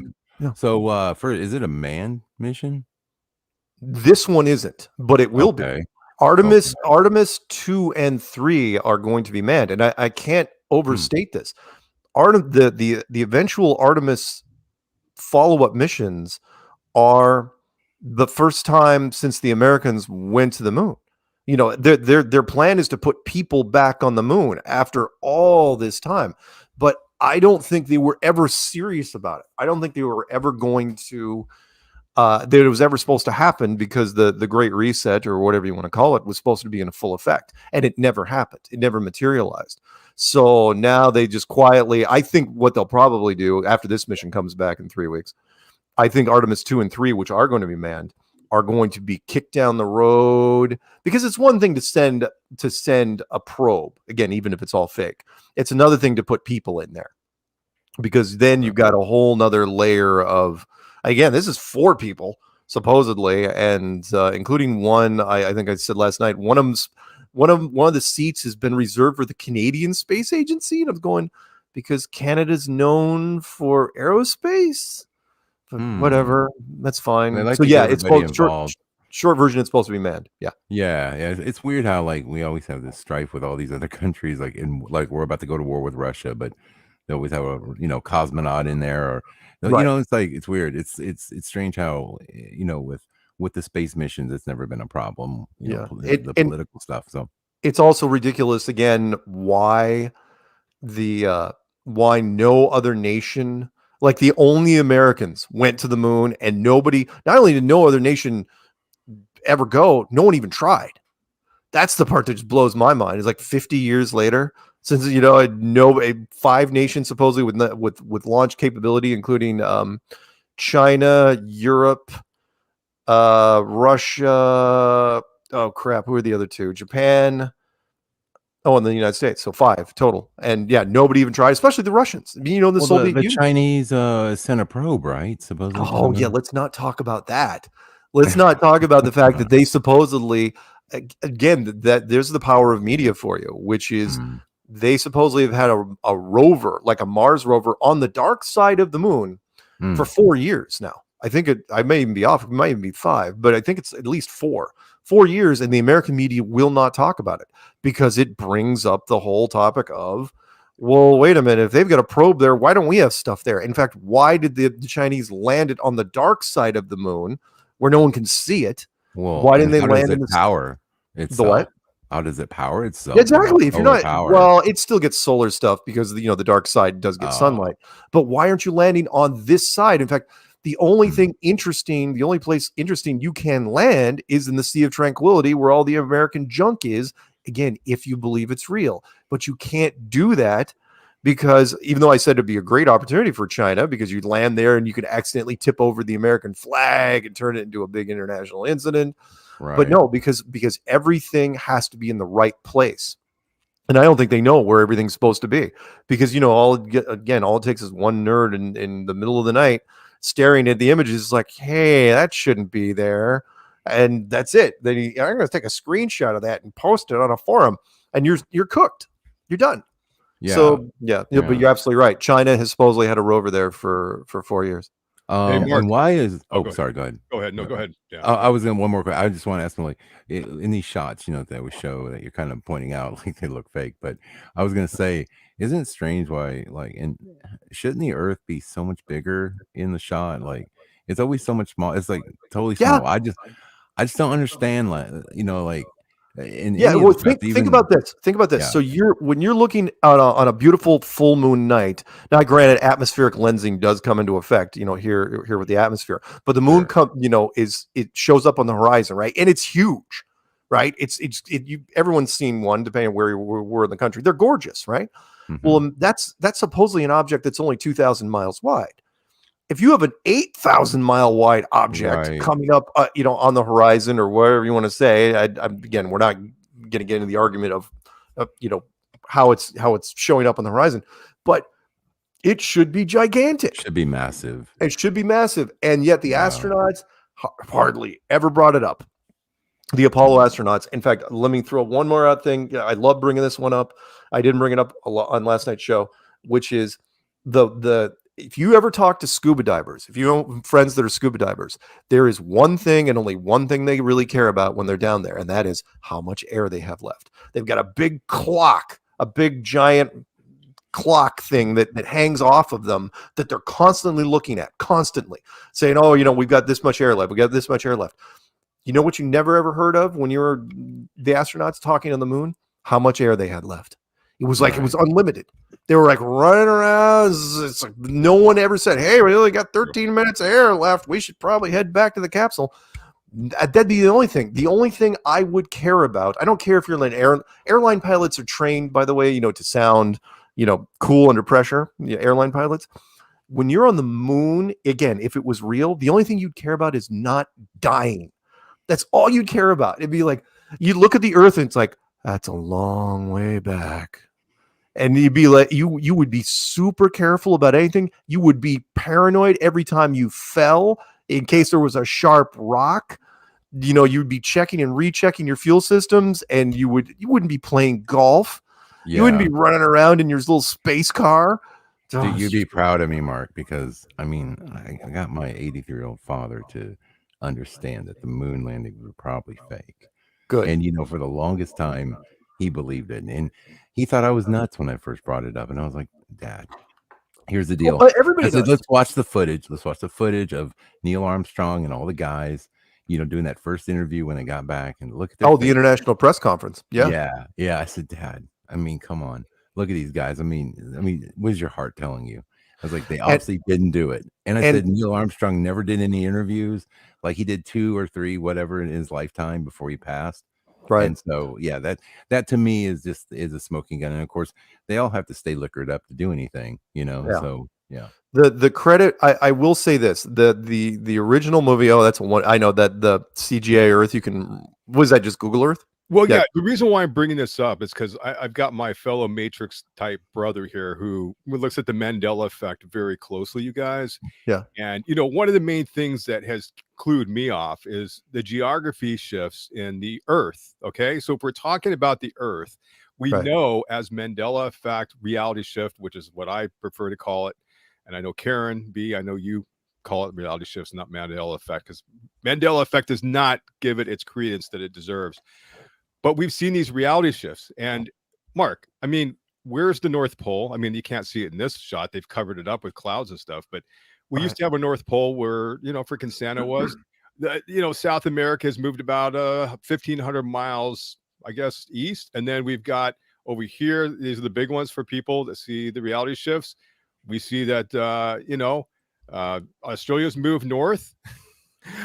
So is it a manned mission? This one isn't, but it will be. Artemis 2 and 3 are going to be manned, and I can't overstate this. The eventual Artemis follow-up missions are the first time since the Americans went to the moon. Their plan is to put people back on the moon after all this time, but I don't think they were ever serious about it. I don't think they were ever going to that it was ever supposed to happen, because the Great Reset, or whatever you want to call it, was supposed to be in full effect, and it never happened. It never materialized. So now they just quietly, I think what they'll probably do after this mission comes back in 3 weeks, I think Artemis 2 and 3, which are going to be manned, are going to be kicked down the road, because it's one thing to send a probe, again, even if it's all fake. It's another thing to put people in there, because then you've got a whole nother layer of, again, this is 4 people supposedly, and including one, I think I said last night, one of the seats has been reserved for the Canadian Space Agency, and I'm going, because Canada's known for aerospace. Whatever, that's fine. Like, so yeah, it's both short version. It's supposed to be manned. Yeah. It's weird how like we always have this strife with all these other countries. Like we're about to go to war with Russia, but they always have a cosmonaut in there, or it's like, it's weird. It's strange how with the space missions, it's never been a problem. The political stuff. So it's also ridiculous again why no other nation. Like, the only Americans went to the moon, and nobody, not only did no other nation ever go, no one even tried. That's the part that just blows my mind. It's like 50 years later, since five nations supposedly with launch capability, including China, Europe, Russia. Oh crap! Who are the other two? Japan. Oh, and the United States. So 5 total. And yeah, nobody even tried, especially the Russians. I mean, the Soviet the Union. Chinese sent a probe, right? Supposedly. Oh yeah, let's not talk about that. Let's not talk about the fact that they supposedly, again, that there's the power of media for you, which is they supposedly have had a rover, like a Mars rover, on the dark side of the moon for 4 years now. I think I may even be off. It might even be 5, but I think it's at least 4 years, and the American media will not talk about it because it brings up the whole topic of, well, wait a minute, if they've got a probe there, why don't we have stuff there? In fact, why did the Chinese land it on the dark side of the moon where no one can see it? Well, why didn't they land in power itself? The what? How does it power itself? Exactly. If you're not, power. Well, it still gets solar stuff because the dark side does get sunlight. But why aren't you landing on this side? In fact, the only thing interesting, the only place interesting you can land is in the Sea of Tranquility, where all the American junk is. Again, if you believe it's real, but you can't do that because even though I said it'd be a great opportunity for China because you'd land there and you could accidentally tip over the American flag and turn it into a big international incident. Right. But no, because everything has to be in the right place. And I don't think they know where everything's supposed to be because, all it takes is one nerd in the middle of the night staring at the images. It's like, hey, that shouldn't be there. And that's it. Then I'm going to take a screenshot of that and post it on a forum, and you're cooked. You're done. Yeah. So yeah, but you're absolutely right. China has supposedly had a rover there for 4 years. And why is? Sorry. Go ahead. Go ahead. No, go ahead. Yeah. I was in one more question. I just want to ask them, like, in these shots, that we show that you're kind of pointing out, like they look fake. But I was going to say, isn't it strange why, like, and shouldn't the Earth be so much bigger in the shot? Like, it's always so much small. It's like totally small. I just don't understand, like, think about this. Yeah. So when you're looking on a beautiful full moon night. Now, granted, atmospheric lensing does come into effect. Here with the atmosphere, but the moon it shows up on the horizon, right? And it's huge, right? Everyone's seen one, depending on where we're in the country. They're gorgeous, right? Mm-hmm. Well, that's supposedly an object that's only 2,000 miles wide. If you have an 8,000 mile wide object coming up, on the horizon or whatever you want to say, again, we're not going to get into the argument of how it's showing up on the horizon, but it should be gigantic. It should be massive. It should be massive, and yet the astronauts hardly ever brought it up. The Apollo astronauts. In fact, let me throw one more out thing. I love bringing this one up. I didn't bring it up a lot on last night's show, which is the. If you ever talk to scuba divers, if you know friends that are scuba divers, there is one thing and only one thing they really care about when they're down there, and that is how much air they have left. They've got a big clock, a big giant clock thing that hangs off of them that they're constantly looking at, constantly saying, oh, we've got this much air left. We got this much air left. You know what you never ever heard of when you were the astronauts talking on the moon? How much air they had left. It was like it was unlimited. They were like running around. It's like no one ever said, hey, we only got 13 minutes of air left. We should probably head back to the capsule. That'd be the only thing. The only thing I would care about, I don't care if you're an airline pilots are trained, by the way, to sound, cool under pressure, airline pilots. When you're on the moon, again, if it was real, the only thing you'd care about is not dying. That's all you'd care about. It'd be like, you look at the Earth and it's like, that's a long way back. And you'd be like, you would be super careful about anything. You would be paranoid every time you fell in case there was a sharp rock. You'd be checking and rechecking your fuel systems, and you wouldn't be playing golf. Yeah. You wouldn't be running around in your little space car. Dude, you'd be proud of me, Mark, because I got my 83-year-old father to understand that the moon landing was probably fake. Good. And for the longest time, he believed it, and he thought I was nuts when I first brought it up. And I was like, Dad, here's the deal. Well, everybody said, let's watch the footage. Let's watch the footage of Neil Armstrong and all the guys, doing that first interview when they got back, and look at their the international press conference. Yeah. I said, Dad, come on, look at these guys. What is your heart telling you? I was like, they obviously didn't do it. And I said, Neil Armstrong never did any interviews. Like he did 2 or 3, whatever, in his lifetime before he passed. Right. And so, yeah, that to me is a smoking gun. And of course, they all have to stay liquored up to do anything, you know. Yeah. So yeah. The credit, I will say this, the original movie, oh, that's one I know, that the CGI Earth, you can, was that just Google Earth? Well, Yeah. yeah, the reason why I'm bringing this up is because I've got my fellow Matrix type brother here who looks at the Mandela effect very closely, you guys. Yeah. And, you know, one of the main things that has clued me off is the geography shifts in the Earth. Okay. So if we're talking about the Earth, we Right. know as Mandela effect reality shift, which is what I prefer to call it. And I know Karen B, I know you call it reality shifts, not Mandela effect, because Mandela effect does not give it its credence that it deserves. But we've seen these reality shifts. And Mark, I mean, where's the North Pole? I mean, you can't see it in this shot. They've covered it up with clouds and stuff. But we used to have a North Pole where, you know, freaking Santa was. You know, South America has moved about 1,500 miles, I guess, east. And then we've got over here, these are the big ones for people that see the reality shifts. We see that, you know, Australia's moved north.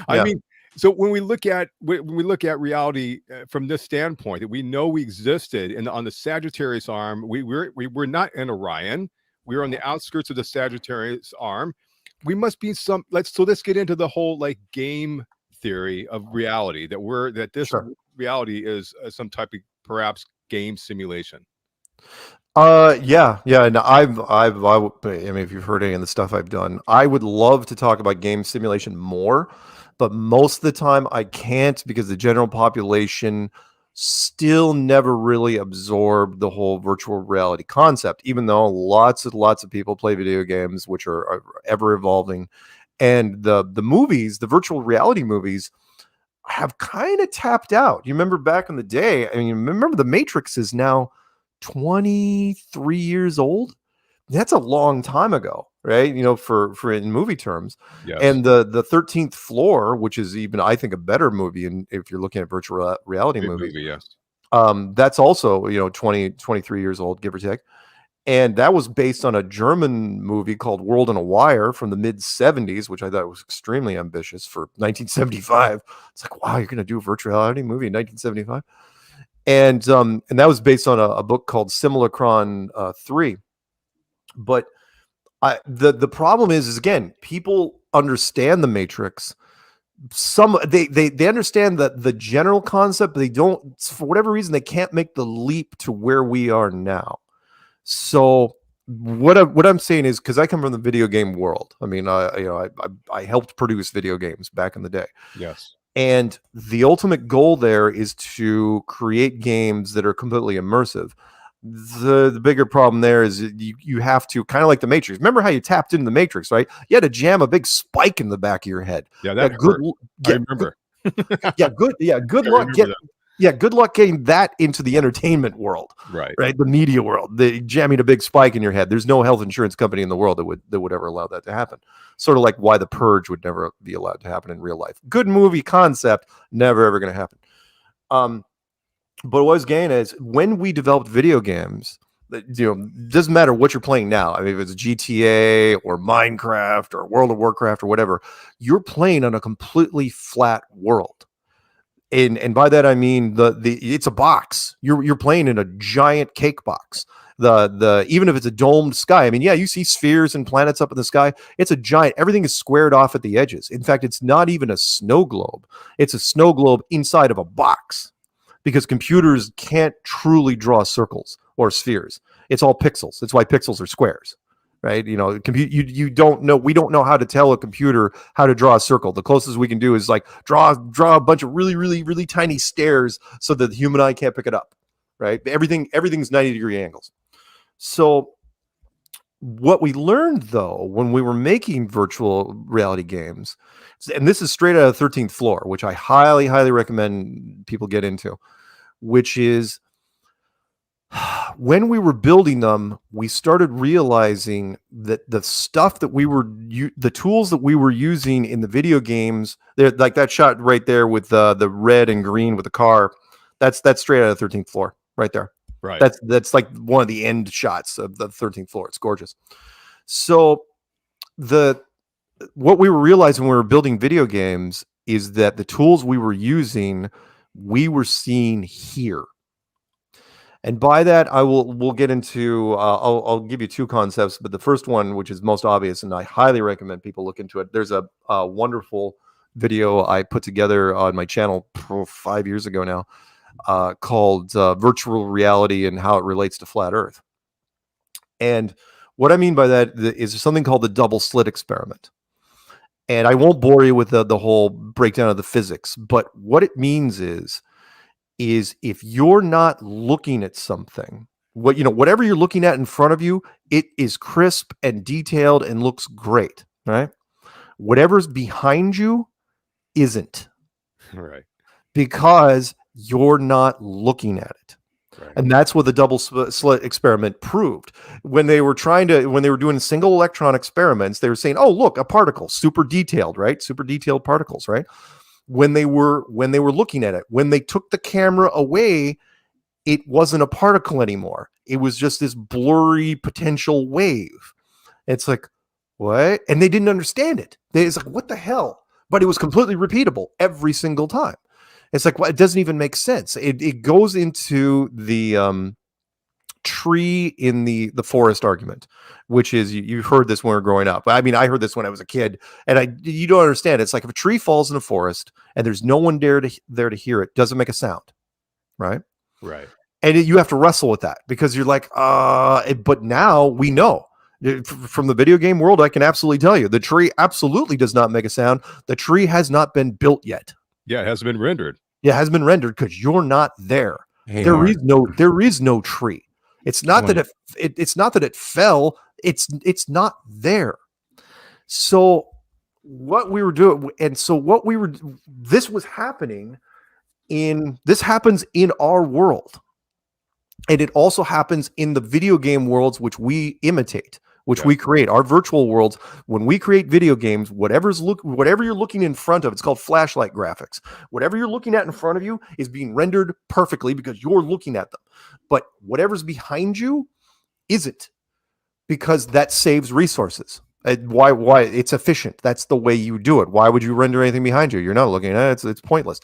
I mean, so when we look at reality from this standpoint, that we know we existed on the Sagittarius arm, we were not in Orion. We were on the outskirts of the Sagittarius arm. We must be let's get into the whole like game theory of reality, that this reality is some type of perhaps game simulation. Yeah. And I mean, if you've heard any of the stuff I've done, I would love to talk about game simulation more, but most of the time I can't, because the general population still never really absorbed the whole virtual reality concept, even though lots of people play video games, which are ever evolving. And the movies, the virtual reality movies, have kind of tapped out. You remember back in the day, I mean, remember The Matrix is now 23 years old. That's a long time ago, right? You know, for in movie terms. Yes. And the 13th Floor, which is even, I think, a better movie, and if you're looking at virtual reality movies, yes. That's also, you know, 23 years old, give or take. And that was based on a German movie called World on a Wire from the mid 70s, which I thought was extremely ambitious for 1975. It's like, wow, you're going to do a virtual reality movie in 1975. And that was based on a book called Simulacron 3. But the problem is again, people understand the Matrix. They understand the general concept, but they don't, for whatever reason, they can't make the leap to where we are now. So what I'm saying is, because I come from the video game world. I mean, I helped produce video games back in the day. Yes. And the ultimate goal there is to create games that are completely immersive. The bigger problem there is you have to, kind of like the Matrix. Remember how you tapped into the Matrix, right? You had to jam a big spike in the back of your head. Yeah, that hurt. I remember. Good luck. Good luck getting that into the entertainment world, right? The media world. Jamming a big spike in your head. There's no health insurance company in the world that would ever allow that to happen. Sort of like why The Purge would never be allowed to happen in real life. Good movie concept, never ever going to happen. But what I was getting is, when we developed video games, you know, doesn't matter what you're playing now. I mean, if it's GTA or Minecraft or World of Warcraft or whatever, you're playing on a completely flat world. And by that I mean it's a box. You're playing in a giant cake box. Even if it's a domed sky, I mean, yeah, you see spheres and planets up in the sky. It's a giant. Everything is squared off at the edges. In fact, it's not even a snow globe. It's a snow globe inside of a box, because computers can't truly draw circles or spheres. It's all pixels. That's why pixels are squares. Right? You know, you don't know. We don't know how to tell a computer how to draw a circle. The closest we can do is like draw a bunch of really, really, really tiny stairs so that the human eye can't pick it up. Right? Everything's 90-degree angles. So what we learned, though, when we were making virtual reality games, and this is straight out of 13th Floor, which I highly, highly recommend people get into, which is, when we were building them, we started realizing that the stuff that the tools that we were using in the video games, like that shot right there with the red and green with the car, that's straight out of 13th Floor right there. Right. That's like one of the end shots of the 13th Floor. It's gorgeous. So what we were realizing when we were building video games is that the tools we were using we were seeing here. And by that, we'll get into, I'll give you two concepts, but the first one, which is most obvious, and I highly recommend people look into it. There's a wonderful video I put together on my channel 5 years ago now, called Virtual Reality and How It Relates to Flat Earth. And what I mean by that is something called the double slit experiment. And I won't bore you with the whole breakdown of the physics, but what it means is if you're not looking at something, whatever you're looking at in front of you, it is crisp and detailed and looks great, right? Whatever's behind you isn't. Right. Because you're not looking at it. Right. And that's what the double slit experiment proved. When they were doing single electron experiments, they were saying, oh, look, a particle, super detailed, right? Super detailed particles, right? When they were looking at it, when they took the camera away, it wasn't a particle anymore. It was just this blurry potential wave. It's like, what? And they didn't understand it. It's like, what the hell? But it was completely repeatable every single time. It's like, well, it doesn't even make sense. It goes into the tree in the forest argument, which is, you've heard this when we were growing up. I mean, I heard this when I was a kid, and you don't understand. It's like if a tree falls in a forest and there's no one there to hear it, doesn't make a sound, right? Right. And you have to wrestle with that because you're like, but now we know. From the video game world, I can absolutely tell you the tree absolutely does not make a sound. The tree has not been built yet. Yeah, it hasn't been rendered. Yeah, it has been rendered because you're not there. Hey, there is no tree. It's not that it's not that it fell. It's not there. So what we were doing, this was happening this happens in our world. And it also happens in the video game worlds, which we imitate, which we create. Our virtual worlds, when we create video games, whatever you're looking in front of, it's called flashlight graphics. Whatever you're looking at in front of you is being rendered perfectly because you're looking at them. But whatever's behind you isn't, because that saves resources. Why? It's efficient. That's the way you do it. Why would you render anything behind you? You're not looking at it. It's pointless.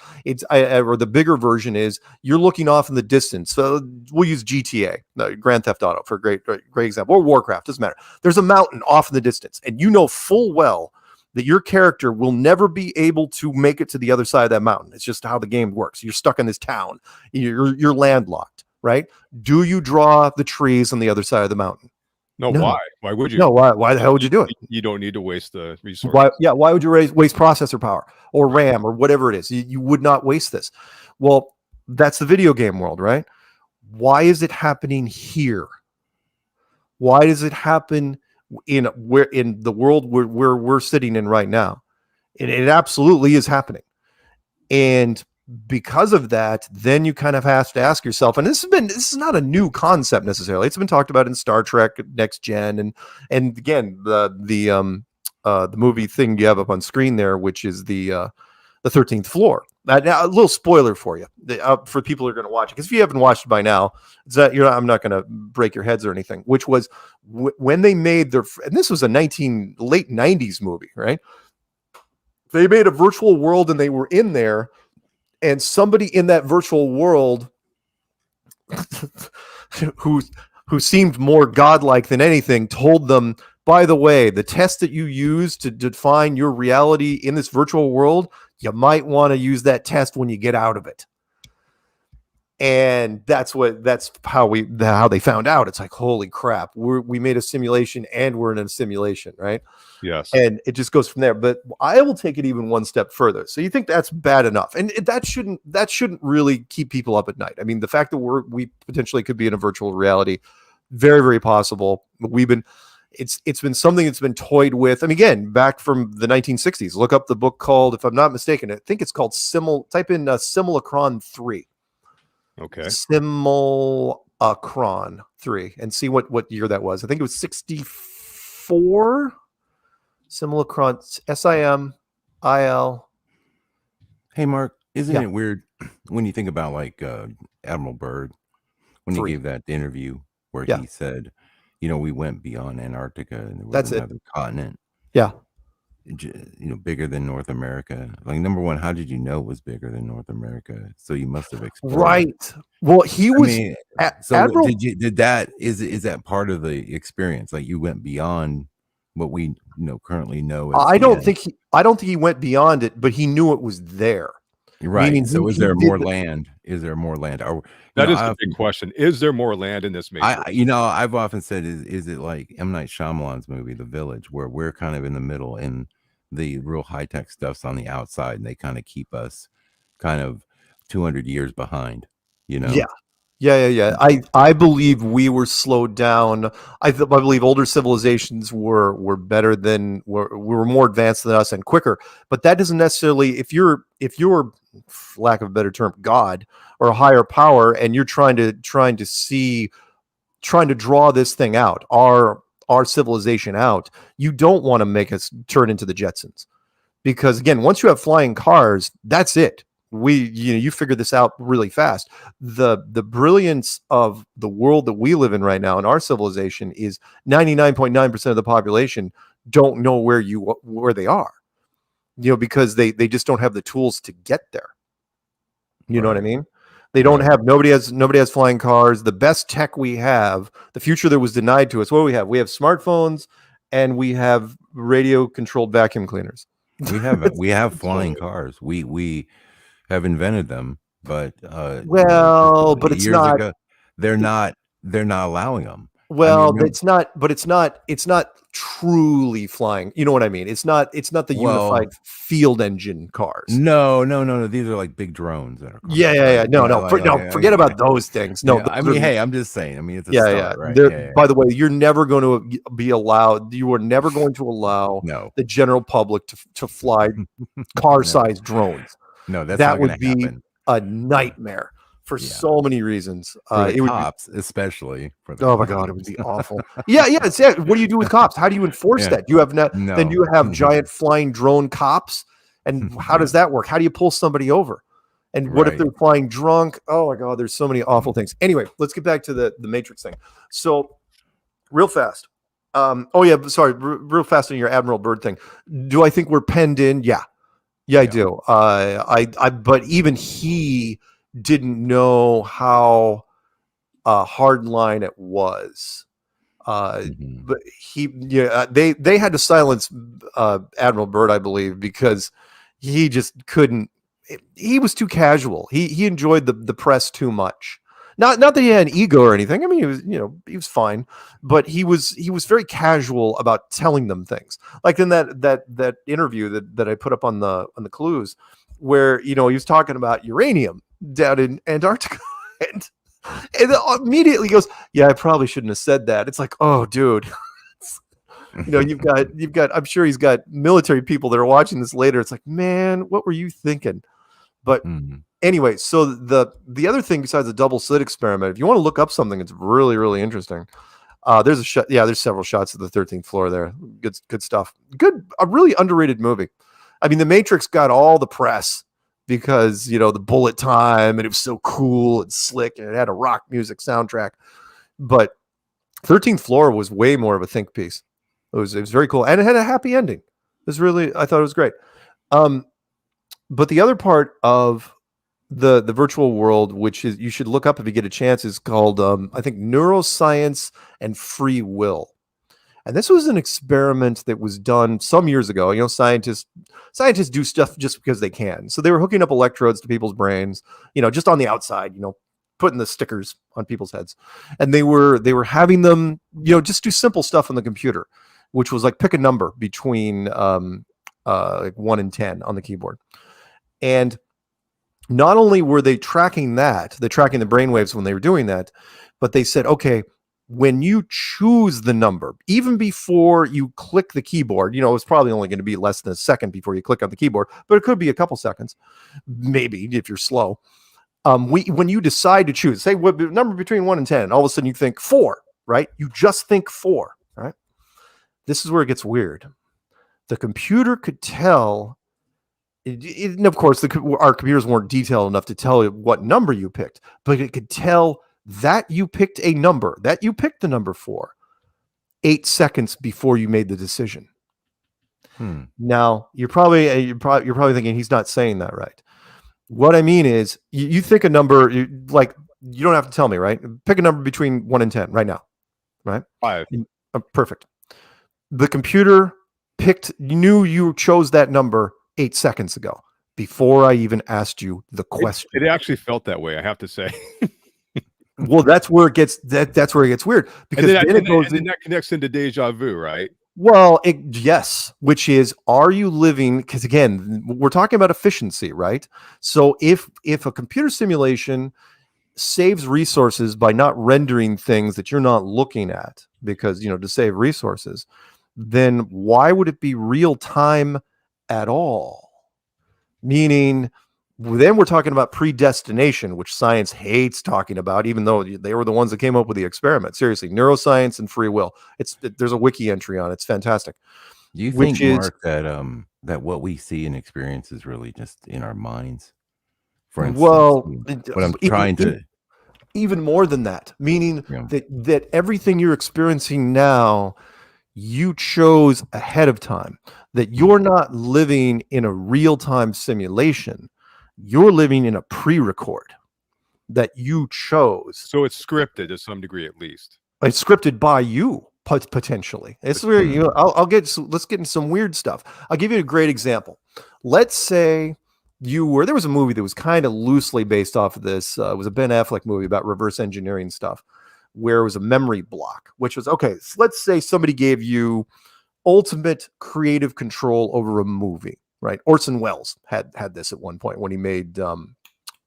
Or the bigger version is you're looking off in the distance. So we'll use GTA, Grand Theft Auto, for a great example, or Warcraft. Doesn't matter. There's a mountain off in the distance, and you know full well that your character will never be able to make it to the other side of that mountain. It's just how the game works. You're stuck in this town. You're landlocked, right? Do you draw the trees on the other side of the mountain? No, why? Why would you? No, why the hell would you do it? You don't need to waste the resource. Why would you waste processor power or RAM or whatever it is? You would not waste this. Well, that's the video game world, right? Why is it happening here? Why does it happen in the world where we're sitting in right now? It absolutely is happening. And because of that, then you kind of have to ask yourself, and this is not a new concept necessarily. It's been talked about in Star Trek Next Gen, and again, the movie thing you have up on screen there, which is the 13th Floor. Now, a little spoiler for you, for people who are going to watch it, because if you haven't watched it by now, I'm not going to break your heads or anything. Which was when they made and this was a late 90s movie, right? They made a virtual world, and they were in there. And somebody in that virtual world who seemed more godlike than anything told them, by the way, the test that you use to define your reality in this virtual world, you might want to use that test when you get out of it. And that's how they found out. It's like, holy crap, we made a simulation and we're in a simulation, right? Yes. And it just goes from there. But I will take it even one step further. So you think that's bad enough, and that shouldn't really keep people up at night. I mean, the fact that we potentially could be in a virtual reality, very, very possible. It's been something that's been toyed with. I mean, again, back from the 1960s. Look up the book called, if I'm not mistaken, I think it's called type in Simulacron 3. Okay. Simulacron 3, and see what year that was. I think it was 64. Simulacron, SIMIL. Hey, Mark, isn't it weird when you think about like Admiral Byrd, when he gave that interview where he said, we went beyond Antarctica and there was another continent. Yeah. bigger than North America? Like, number one, how did you know it was bigger than North America? So you must have explored. Right. Well, he I was mean, Admiral. did that is that part of the experience? Like, you went beyond what we currently know as I don't think he went beyond it, but he knew it was there. Right. Meaning So he is there did more land? Is there more land? That is the big question. Is there more land in this Matrix? I've often said, is it like M. Night Shyamalan's movie, The Village, where we're kind of in the middle and the real high-tech stuff's on the outside, and they kind of keep us kind of 200 years behind, Yeah. I believe we were slowed down. I believe older civilizations were better than we were more advanced than us and quicker. But that doesn't necessarily, if you're for lack of a better term, God or a higher power, and you're trying to draw this thing out, our civilization out, you don't want to make us turn into the Jetsons, because again, once you have flying cars, that's it. You figure this out really fast. The brilliance of the world that we live in right now in our civilization is 99.9% of the population don't know where they are, because they just don't have the tools to get there. You know what I mean? They don't have, nobody has flying cars. The best tech we have, the future that was denied to us, what do we have? We have smartphones and we have radio controlled vacuum cleaners. We have flying cars. We have invented them, but but it's not ago, they're not allowing them. Well, it's not truly flying. You know what I mean? It's not the unified field engine cars. No. These are like big drones that are cars. Yeah. No. Forget about those things. No, I mean, hey, I'm just saying. I mean, it's a start, right? By the way, you're never going to be allowed. You are never going to allow the general public to fly car-sized drones. No, that would be a nightmare for so many reasons. For the cops, especially. Oh my God, it would be awful. Yeah. What do you do with cops? How do you enforce that? You have then you have giant flying drone cops, and how does that work? How do you pull somebody over? And what if they're flying drunk? Oh my God, there's so many awful things. Anyway, let's get back to the Matrix thing. So, real fast. Real fast on your Admiral Byrd thing. Do I think we're penned in? Yeah, I do. But even he didn't know how hard line it was. But they had to silence Admiral Byrd, I believe, because he just couldn't. He was too casual. He enjoyed the press too much. Not that he had an ego or anything. I mean, he was fine, but he was very casual about telling them things. Like in that interview that I put up on the clues, where he was talking about uranium down in Antarctica, and immediately goes, "Yeah, I probably shouldn't have said that." It's like, oh, dude, you've got. I'm sure he's got military people that are watching this later. It's like, man, what were you thinking? But anyway, so the other thing besides the double slit experiment, if you want to look up something, it's really, really interesting. There's a shot. Yeah, there's several shots of the 13th floor there. Good stuff. A really underrated movie. I mean, The Matrix got all the press because the bullet time, and it was so cool and slick, and it had a rock music soundtrack. But 13th Floor was way more of a think piece. It was very cool, and it had a happy ending. I thought it was great. But the other part of the virtual world, which is you should look up if you get a chance, is called I think Neuroscience and Free Will. And this was an experiment that was done some years ago. Scientists do stuff just because they can. So they were hooking up electrodes to people's brains, just on the outside, putting the stickers on people's heads. And they were having them, just do simple stuff on the computer, which was like pick a number between like 1 and 10 on the keyboard. And not only were they tracking the brainwaves when they were doing that, but they said, okay, when you choose the number, even before you click the keyboard, it's probably only going to be less than a second before you click on the keyboard, but it could be a couple seconds, maybe if you're slow. When you decide to choose, say what number between 1 and 10, all of a sudden you think 4, right? You just think 4, right? This is where it gets weird. The computer could tell. And of course, our computers weren't detailed enough to tell it what number you picked, but it could tell that you picked a number, that you picked the number 4, 8 seconds before you made the decision. Now, you're probably thinking he's not saying that right. What I mean is, you think a number, you don't have to tell me, right? Pick a number between 1 and 10 right now, right? 5. Perfect. The computer knew you chose that number 8 seconds ago before I even asked you the question. It actually felt that way, I have to say. Well, that's where it gets weird, because then that connects into deja vu, right? Well, yes, which is, are you living? Because again, we're talking about efficiency, right? So if a computer simulation saves resources by not rendering things that you're not looking at, because to save resources, then why would it be real time at all? Meaning, then we're talking about predestination, which science hates talking about, even though they were the ones that came up with the experiment. Seriously, neuroscience and free will. There's a wiki entry on it. It's fantastic. Do you think, Mark, that what we see and experience is really just in our minds? For instance, what I'm trying to even more than that, meaning that everything you're experiencing now, you chose ahead of time. That you're not living in a real-time simulation. You're living in a pre-record that you chose. So it's scripted to some degree, at least. It's scripted by you, potentially. It's where let's get into some weird stuff. I'll give you a great example. Let's say there was a movie that was kind of loosely based off of this. It was a Ben Affleck movie about reverse engineering stuff, where it was a memory block, which was, okay, so let's say somebody gave you ultimate creative control over a movie. Right, Orson Welles had this at one point when he made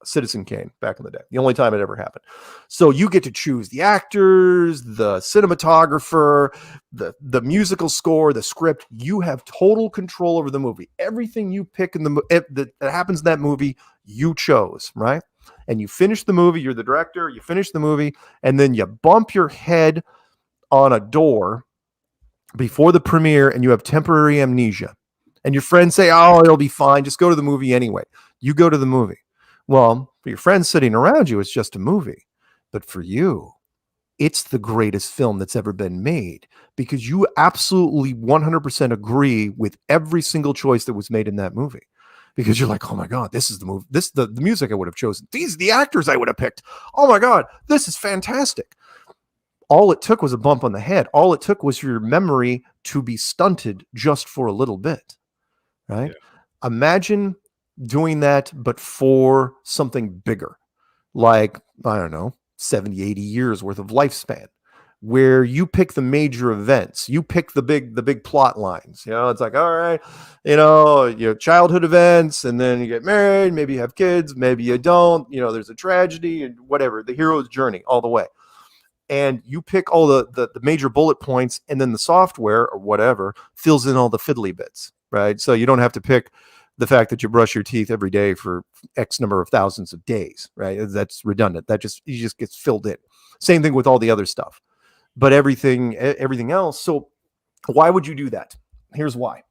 Citizen Kane back in the day. The only time it ever happened. So you get to choose the actors, the cinematographer, the musical score, the script. You have total control over the movie. Everything you pick in that happens in that movie, you chose, right? And you finish the movie. You're the director. You finish the movie, and then you bump your head on a door before the premiere, and you have temporary amnesia. And your friends say, oh, it'll be fine. Just go to the movie anyway. You go to the movie. Well, for your friends sitting around you, it's just a movie. But for you, it's the greatest film that's ever been made, because you absolutely 100% agree with every single choice that was made in that movie. Because you're like, oh my God, this is the movie. This is the music I would have chosen. These are the actors I would have picked. Oh my God, this is fantastic. All it took was a bump on the head. All it took was your memory to be stunted just for a little bit. Right? Yeah. Imagine doing that, but for something bigger, like, I don't know, 70, 80 years worth of lifespan, where you pick the major events, you pick the big plot lines. It's like, all right, your childhood events, and then you get married, maybe you have kids, maybe you don't, there's a tragedy and whatever, the hero's journey all the way. And you pick all the major bullet points, and then the software or whatever fills in all the fiddly bits. Right. So you don't have to pick the fact that you brush your teeth every day for X number of thousands of days. Right. That's redundant. You just gets filled in. Same thing with all the other stuff. But everything else. So why would you do that? Here's why.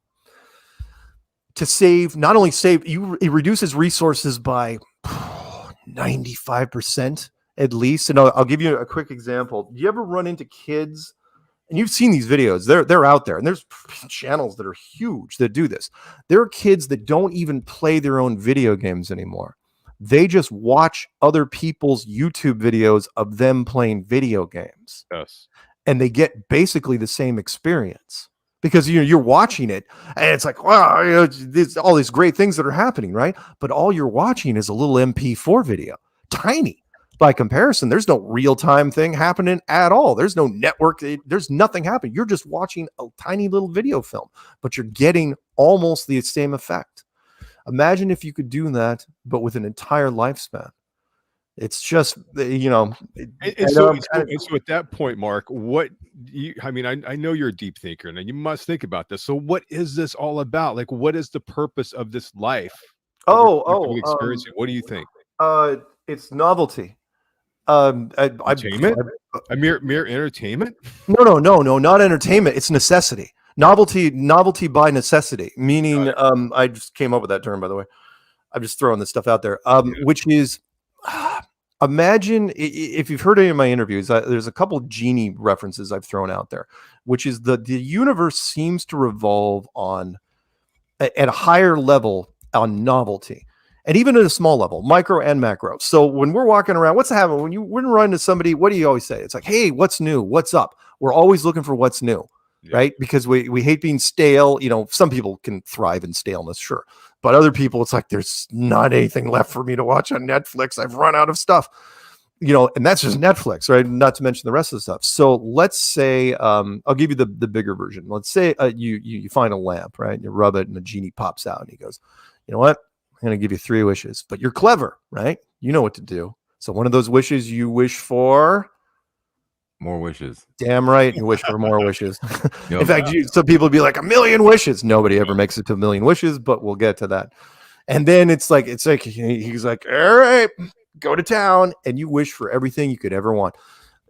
To not only save, it reduces resources by 95% at least. And I'll give you a quick example. Do you ever run into kids? And you've seen these videos, they're out there, and there's channels that are huge that do this. There are kids that don't even play their own video games anymore. They just watch other people's YouTube videos of them playing video games. Yes. And they get basically the same experience, because you're watching it and it's like, wow, there's all these great things that are happening, right? But all you're watching is a little MP4 video, tiny. By comparison, there's no real-time thing happening at all. There's no network. There's nothing happening. You're just watching a tiny little video film, but you're getting almost the same effect. Imagine if you could do that, but with an entire lifespan. It's just, so at that point, Mark, I know you're a deep thinker, and you must think about this. So what is this all about? Like, what is the purpose of this life? Experiencing? What do you think? It's novelty. Entertainment? A mere entertainment? No, not entertainment. It's necessity. Novelty by necessity. Meaning, I just came up with that term, by the way. I'm just throwing this stuff out there. Which is, imagine if you've heard any of my interviews, there's a couple of genie references I've thrown out there, which is the universe seems to revolve on at a higher level on novelty. And even at a small level, micro and macro. So when we're walking around, what's happening? When you run into somebody, what do you always say? It's like, hey, what's new? What's up? We're always looking for what's new, right? Because we hate being stale. You know, some people can thrive in staleness, sure. But other people, it's like, there's not anything left for me to watch on Netflix. I've run out of stuff. You know, and that's just Netflix, right? Not to mention the rest of the stuff. So let's say, I'll give you the bigger version. Let's say you find a lamp, right? You rub it and the genie pops out and he goes, you know what? I'm going to give you 3 wishes, but you're clever, right? You know what to do. So one of those wishes you wish for more wishes. Damn right. You wish for more wishes. In fact, some people be like 1,000,000 wishes. Nobody ever makes it to 1,000,000 wishes, but we'll get to that. And then it's like, he's like, all right, go to town. And you wish for everything you could ever want.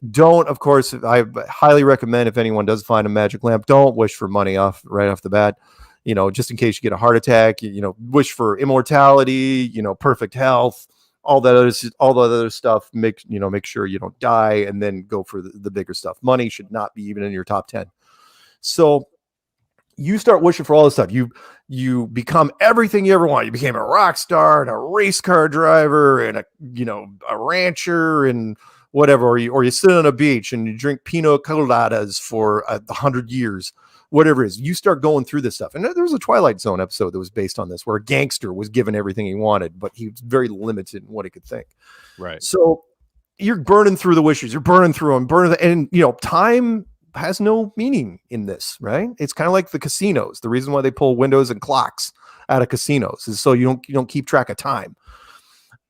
Don't, of course, I highly recommend if anyone does find a magic lamp, don't wish for money right off the bat. You know, just in case you get a heart attack, you know, wish for immortality, you know, perfect health, all that other stuff. Make sure you don't die, and then go for the bigger stuff. Money should not be even in your top 10. So you start wishing for all this stuff. You become everything you ever want. You became a rock star and a race car driver and a rancher and whatever, or you sit on a beach and you drink pina coladas for 100 years. Whatever it is, you start going through this stuff. And there was a Twilight Zone episode that was based on this, where a gangster was given everything he wanted, but he was very limited in what he could think. Right. So you're burning through the wishes. You're burning through them, and time has no meaning in this, right? It's kind of like the casinos. The reason why they pull windows and clocks out of casinos is so you don't keep track of time.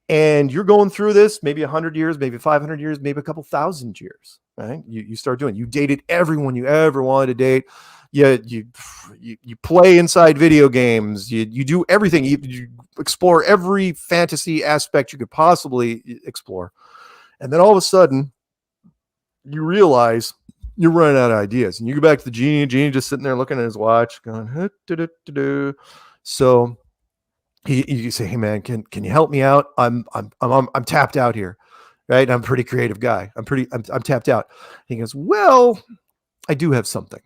And you're going through this, maybe 100 years, maybe 500 years, maybe a couple thousand years, right? You start doing. You dated everyone you ever wanted to date. You play inside video games. You do everything. You explore every fantasy aspect you could possibly explore, and then all of a sudden, you realize you're running out of ideas, and you go back to the genie. Genie just sitting there looking at his watch, going, So you say, "Hey man, can you help me out? I'm tapped out here, right? I'm a pretty creative guy. I'm tapped out." He goes, "Well, I do have something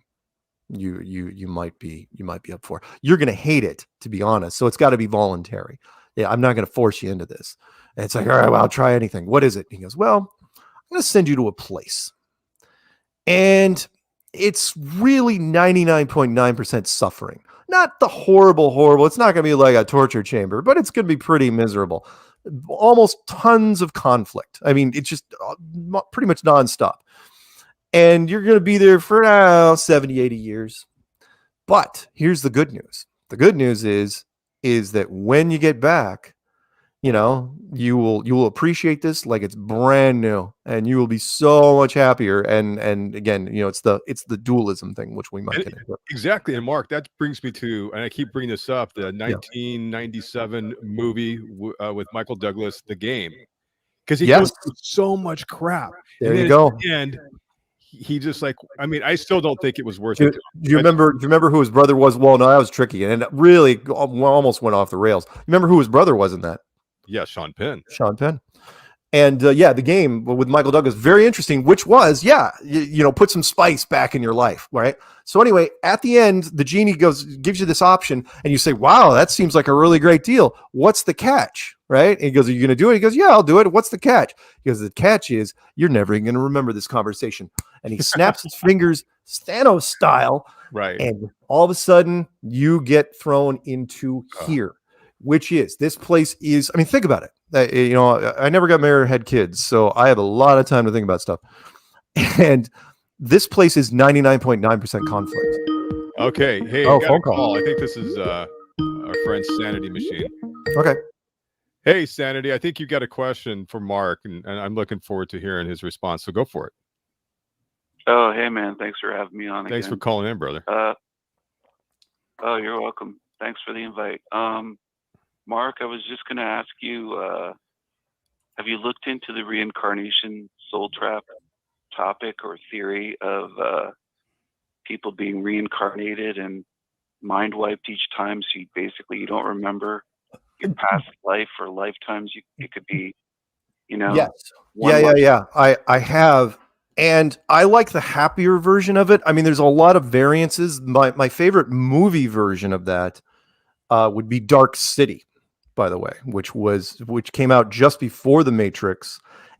you might be up for. You're going to hate it, to be honest. So it's got to be voluntary. Yeah, I'm not going to force you into this." And it's like, "All right, well, I'll try anything. What is it?" He goes, "Well, I'm going to send you to a place. And it's really 99.9% suffering. Not the horrible. It's not going to be like a torture chamber, but it's going to be pretty miserable. Almost tons of conflict. I mean, it's just pretty much nonstop. And you're going to be there for 70, 80 years. But here's the good news. The good news is that when you get back, you will appreciate this like it's brand new, and you will be so much happier. And again, it's the dualism thing, which we might get into. Exactly. And Mark, that brings me to, and I keep bringing this up, the 1997 movie with Michael Douglas, The Game, because he goes through so much crap. There you go. And he just I still don't think it was worth it. Do you remember who his brother was? Well, no, that was tricky, and it really almost went off the rails. Remember who his brother was in that? Yeah, Sean Penn. And The Game with Michael Douglas, very interesting, which was, put some spice back in your life, right? So anyway, at the end, the genie gives you this option, and you say, wow, that seems like a really great deal. What's the catch, right? And he goes, are you going to do it? He goes, yeah, I'll do it. What's the catch? He goes, the catch is you're never even going to remember this conversation. And he snaps his fingers, Thanos style, right? And all of a sudden, you get thrown into here. Which is, this place is, think about it. I never got married or had kids, so I have a lot of time to think about stuff. And this place is 99.9% conflict. Okay. Hey, phone call. I think this is our friend Sanity Machine. Okay. Hey, Sanity, I think you got a question for Mark, and I'm looking forward to hearing his response, so go for it. Oh, hey, man. Thanks for having me on again. Thanks for calling in, brother. Oh, you're welcome. Thanks for the invite. Mark, I was just going to ask you, have you looked into the reincarnation soul trap topic or theory of people being reincarnated and mind wiped each time, so you don't remember your past life or lifetimes? It could be You know? Yes. One Yeah. I have, and I like the happier version of it. I mean, there's a lot of variances. My favorite movie version of that would be Dark City, by the way, which came out just before The Matrix,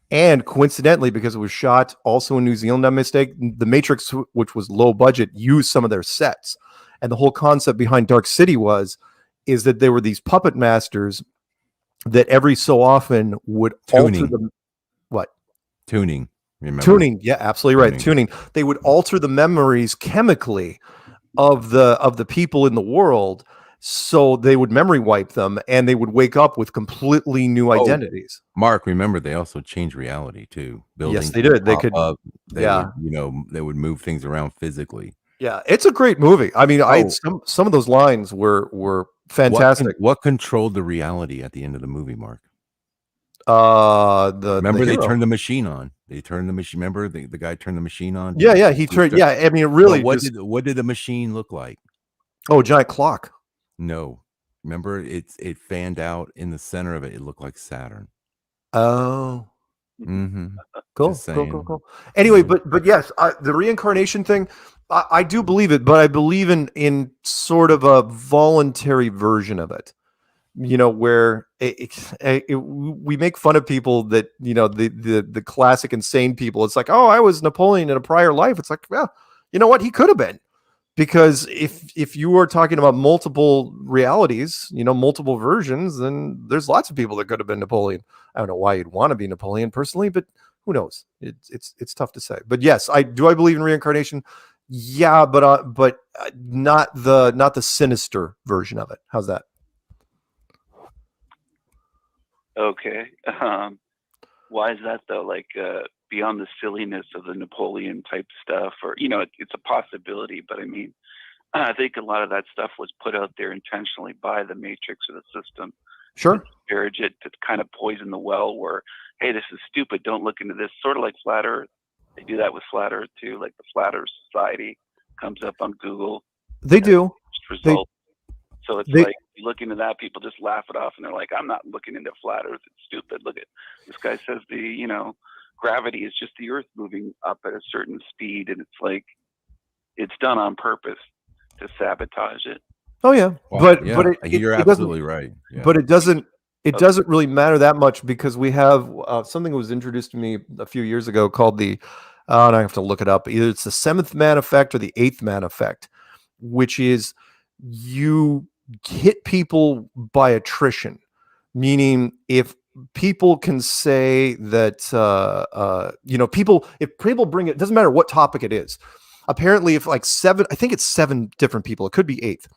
and coincidentally, because it was shot also in New Zealand, by mistake, The Matrix, which was low budget, used some of their sets, and the whole concept behind Dark City is that there were these puppet masters that every so often would alter the what tuning. Remember? Tuning, yeah, absolutely right. Tuning. They would alter the memories chemically of the people in the world, so they would memory wipe them, and they would wake up with completely new identities. Mark, remember they also changed reality too. Buildings yes, they did. They could. Up. They would, they would move things around physically. Yeah, it's a great movie. I mean, some of those lines were fantastic. What controlled the reality at the end of the movie, Mark? Remember they turned the machine on. They turned the machine. Remember the guy turned the machine on. Yeah, he turned. Yeah, I mean, it really. What did the machine look like? Oh, giant clock. No, remember it fanned out in the center of it. It looked like Saturn. Oh, cool. Anyway, but yes, the reincarnation thing, I do believe it, but I believe in sort of a voluntary version of it. You know, where we make fun of people that, you know, the classic insane people. It's like, oh, I was Napoleon in a prior life. It's like, well, you know what? He could have been, because if you are talking about multiple realities, you know, multiple versions, then there's lots of people that could have been Napoleon. I don't know why you'd want to be Napoleon personally, but who knows? It's tough to say. But yes, I believe in reincarnation. Yeah, but not the sinister version of it. How's that? Okay. Why is that though? Like, beyond the silliness of the Napoleon type stuff, or, you know, it's a possibility, but I mean, I think a lot of that stuff was put out there intentionally by the Matrix or the system. Sure. To disparage it, to kind of poison the well where, hey, this is stupid, don't look into this. Sort of like Flat Earth. They do that with Flat Earth too. Like the Flat Earth Society comes up on Google. They do. So it's like, you look into that, people just laugh it off, and they're like, I'm not looking into Flat Earth. It's stupid. Look at this guy says gravity is just the Earth moving up at a certain speed, and it's like, it's done on purpose to sabotage it. Oh yeah, but you're absolutely right. Yeah. But it doesn't really matter that much, because we have something that was introduced to me a few years ago called and I have to look it up. Either it's the 7th man effect or the 8th man effect, which is you hit people by attrition, meaning if people can say that if people bring it doesn't matter what topic it is. Apparently, if like 7 different people, it could be 8th,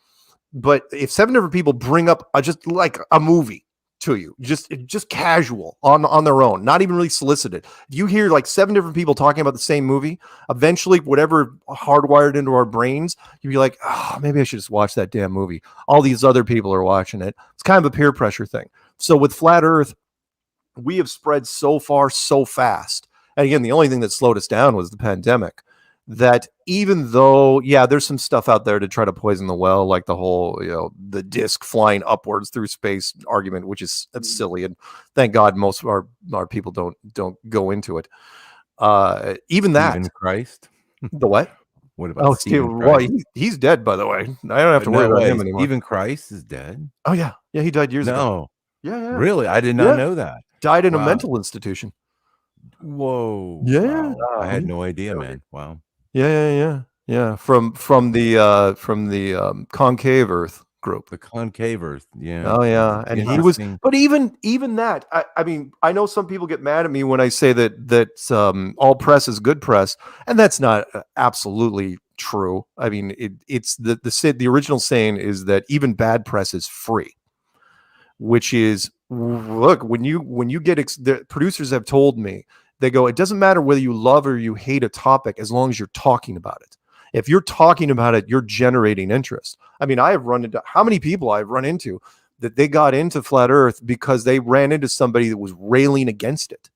but if 7 different people bring up just like a movie to you, just casual on their own, not even really solicited, if you hear like 7 different people talking about the same movie, eventually whatever hardwired into our brains, you'd be like, oh, maybe I should just watch that damn movie. All these other people are watching it. It's kind of a peer pressure thing. So with Flat Earth, we have spread so far so fast, and again, the only thing that slowed us down was the pandemic. That even though, there's some stuff out there to try to poison the well, like the whole, the disc flying upwards through space argument, which is silly, and thank God most of our people don't go into it. Even that, Stephen Christ, the what? What about Stephen Christ? Well, he's dead, by the way. I don't have to worry about him anymore. Stephen Christ is dead. Oh yeah, he died years ago. Yeah, really, I did not know that. Died in a mental institution. Whoa. Yeah, wow. I had no idea, man. Wow. Yeah. From the concave Earth group. The concave Earth. Yeah. Oh yeah, and he was. But even that, I mean, I know some people get mad at me when I say that all press is good press, and that's not absolutely true. I mean, it's the original saying is that even bad press is free, which is, look, when you get the producers have told me. They go, it doesn't matter whether you love or you hate a topic as long as you're talking about it. If you're talking about it, you're generating interest. I mean, I have run into how many people I've run into that they got into Flat Earth because they ran into somebody that was railing against it.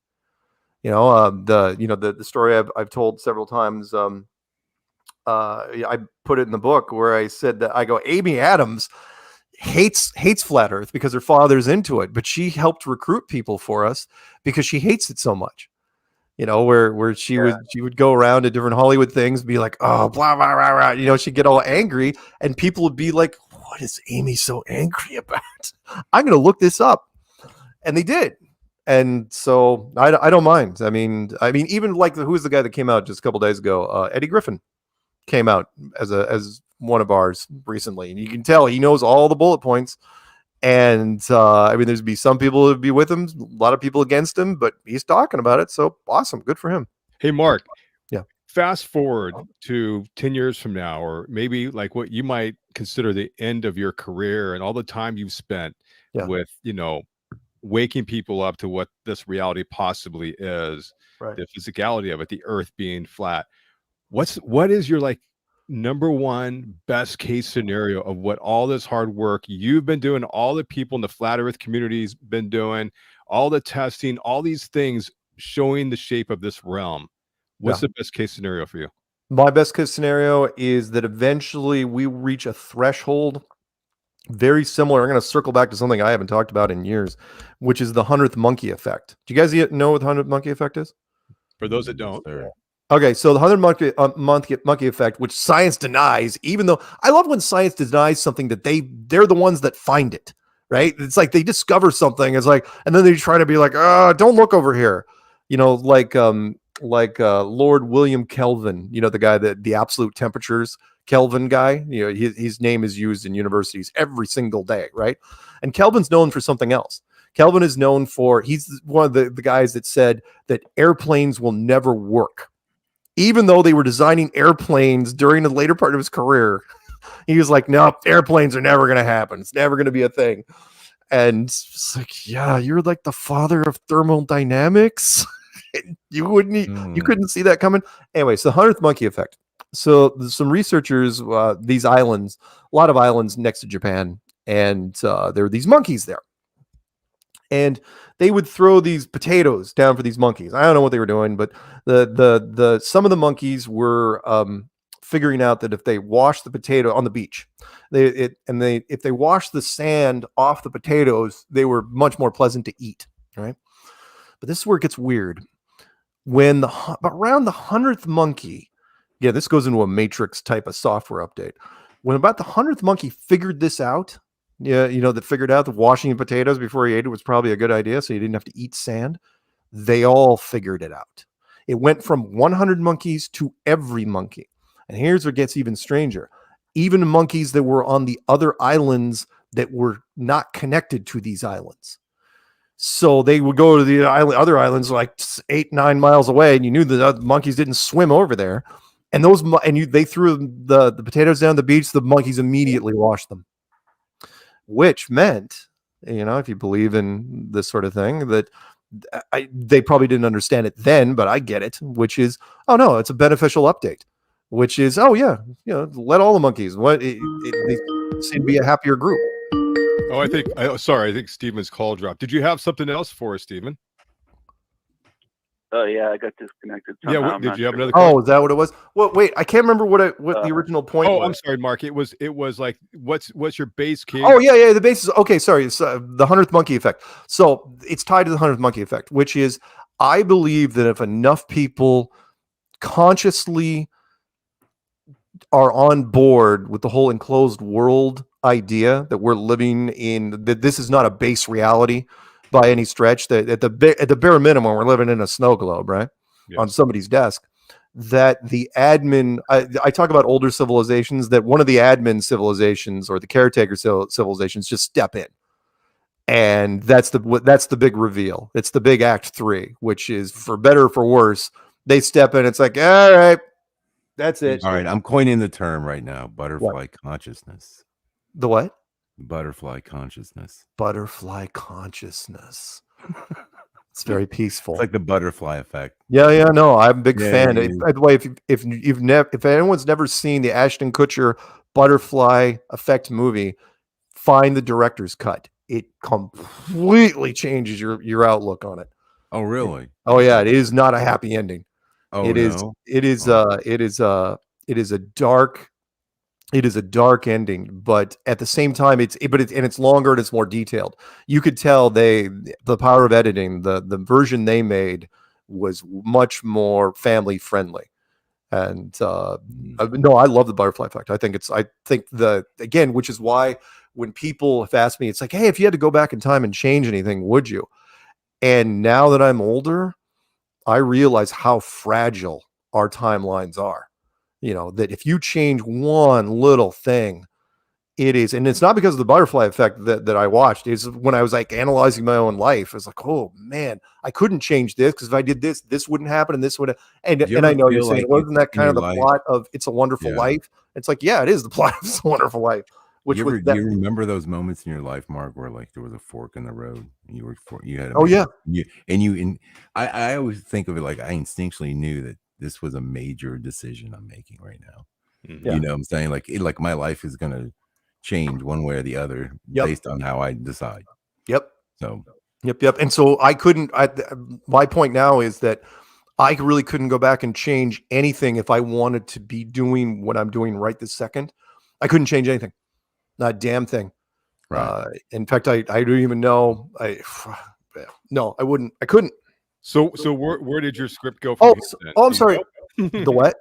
The story I've told several times. I put it in the book where I said that I go, Amy Adams hates flat Earth because her father's into it, but she helped recruit people for us because she hates it so much. You know, where she would go around to different Hollywood things, be like, oh, blah blah blah blah. You know, she'd get all angry, and people would be like, what is Amy so angry about? I'm gonna look this up, and they did. And so I don't mind. I mean, even like who's the guy that came out just a couple days ago? Eddie Griffin came out as one of ours recently, and you can tell he knows all the bullet points. And I mean, there's be some people who'd be with him, a lot of people against him, but he's talking about it. So awesome, good for him. Hey, Mark. Yeah. Fast forward to 10 years from now, or maybe like what you might consider the end of your career and all the time you've spent with, you know, waking people up to what this reality possibly is, the physicality of it, the Earth being flat. What is your like number one best case scenario of what all this hard work you've been doing, all the people in the flat Earth community's been doing, all the testing, all these things showing the shape of this realm? What's the best case scenario for you? My best case scenario is that eventually we reach a threshold very similar. I'm going to circle back to something I haven't talked about in years, which is the 100th monkey effect. Do you guys know what the 100th monkey effect is? For those that don't. Okay, so the 100th monkey effect, which science denies, even though I love when science denies something that they're the ones that find it, right? It's like they discover something, it's like, and then they try to be like, don't look over here, you know, like Lord William Kelvin, you know, the guy that the absolute temperatures Kelvin guy, you know, his name is used in universities every single day, right? And Kelvin's known for something else. Kelvin is known for, he's one of the guys that said that airplanes will never work. Even though they were designing airplanes during the later part of his career, he was like, no, airplanes are never going to happen. It's never going to be a thing. And it's like, yeah, you're like the father of thermodynamics. You couldn't see that coming. Anyway, so the 100th monkey effect. So some researchers, these islands, a lot of islands next to Japan, and there are these monkeys there. And they would throw these potatoes down for these monkeys. I don't know what they were doing, but the some of the monkeys were figuring out that if they wash the potato on the beach, if they wash the sand off the potatoes, they were much more pleasant to eat, right? But this is where it gets weird. When around the 100th monkey, yeah, this goes into a Matrix type of software update. When about the 100th monkey figured this out, that figured out that washing potatoes before he ate it was probably a good idea, so you didn't have to eat sand. They all figured it out. It went from 100 monkeys to every monkey. And here's where it gets even stranger. Even monkeys that were on the other islands that were not connected to these islands. So they would go to the other islands like 8-9 miles away, and you knew the monkeys didn't swim over there. And they threw the potatoes down the beach. The monkeys immediately washed them. Which meant, if you believe in this sort of thing, that they probably didn't understand it then, but I get it, which is, oh no, it's a beneficial update, which is, oh yeah, let all the monkeys, they seem to be a happier group. Oh, I think Steven's call dropped. Did you have something else for us, Steven? Oh yeah, I got disconnected somehow. Yeah, did you have another call? Oh, is that what it was? Well, wait, I can't remember what the original point was. Oh, I'm sorry, Mark. It was like, what's your base case? Oh, yeah, the base is, okay, sorry, it's the 100th monkey effect. So it's tied to the 100th monkey effect, which is, I believe that if enough people consciously are on board with the whole enclosed world idea that we're living in, that this is not a base reality by any stretch, that at the bare minimum we're living in a snow globe, right? Yes. On somebody's desk, that the admin, I talk about older civilizations, that one of the admin civilizations or the caretaker civilizations just step in, and that's the big reveal. It's the big act 3, which is, for better or for worse, they step in. It's like, all right, that's it. All right, I'm coining the term right now: butterfly consciousness. The what? Butterfly consciousness. Butterfly consciousness. It's very peaceful. It's like the butterfly effect. Yeah, no, I'm a big fan. By the way, if anyone's never seen the Ashton Kutcher Butterfly Effect movie, find the director's cut. It completely changes your outlook on it. Oh, really? Oh, yeah. It is not a happy ending. Oh, it is. No? It is. It is a dark It is a dark ending, but at the same time, it's longer and it's more detailed. You could tell the power of editing, the version they made was much more family friendly. And no, I love the butterfly effect. I think which is why when people have asked me, it's like, hey, if you had to go back in time and change anything, would you? And now that I'm older, I realize how fragile our timelines are. That if you change one little thing, and it's not because of the butterfly effect that I watched. It's when I was like analyzing my own life. I was like, oh man, I couldn't change this because if I did this, this wouldn't happen, and this would. And I know you're saying, wasn't that kind of the plot of It's a Wonderful Life? It's like, yeah, it is the plot of It's a Wonderful Life. Do you remember those moments in your life, Mark, where like there was a fork in the road and you had I always think of it like I instinctually knew that this was a major decision I'm making right now. Mm-hmm. You know what I'm saying? Like my life is gonna change one way or the other based on how I decide. Yep. So Yep. And so my point now is that I really couldn't go back and change anything if I wanted to be doing what I'm doing right this second. I couldn't change anything. Not a damn thing. Right. In fact, I don't even know. No, I wouldn't. I couldn't. So where did your script go from here? I'm sorry. The what?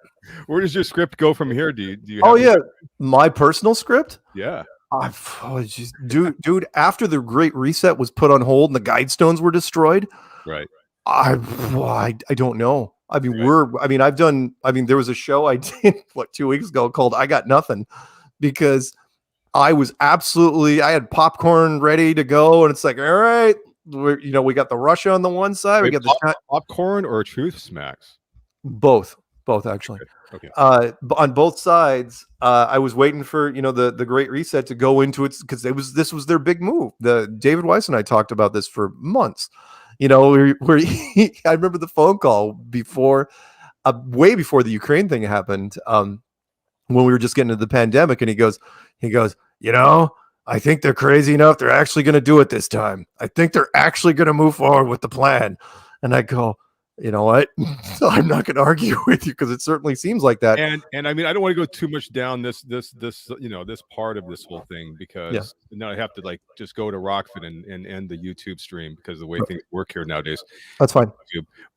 Where does your script go from here? Do you my personal script? Yeah. Dude, after the Great Reset was put on hold and the Guidestones were destroyed, right? I don't know. I mean, there was a show I did 2 weeks ago called I Got Nothing, because I had popcorn ready to go, and it's like, all right, we got the Russia on the one side. We got the popcorn or Truth Smacks. Both actually. Okay. On both sides, I was waiting for the Great Reset to go into it, because this was their big move. David Weiss and I talked about this for months. I remember the phone call way before the Ukraine thing happened, when we were just getting into the pandemic, and he goes, I think they're crazy enough. They're actually going to do it this time. I think they're actually going to move forward with the plan. And I go, you know what? I'm not going to argue with you, because it certainly seems like that. And I mean, I don't want to go too much down this part of this whole thing, because now I have to just go to Rockfin and end the YouTube stream, because of the way things work here nowadays. That's fine.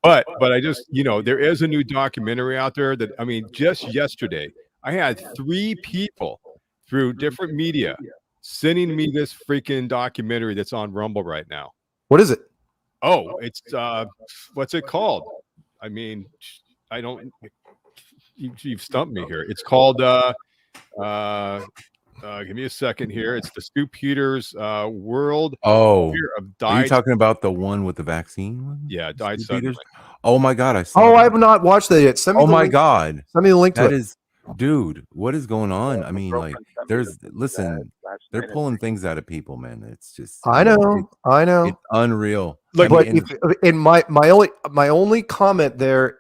But I just, there is a new documentary out there that, I mean, just yesterday I had 3 people through different media sending me this freaking documentary that's on Rumble right now. What is it? Oh, it's what's it called? I mean, I don't. You've stumped me here. It's called. Give me a second here. It's the Stu Peters World. Oh, of Died. Are you talking about the one with the vaccine one? Yeah, Died Suddenly. Oh my God, I saw. Oh, I have not watched that yet. Send me the link. God, send me the link to it. Dude, what is going on? I mean, they're pulling things out of people, man. It's just, I know, it's unreal. My only comment there,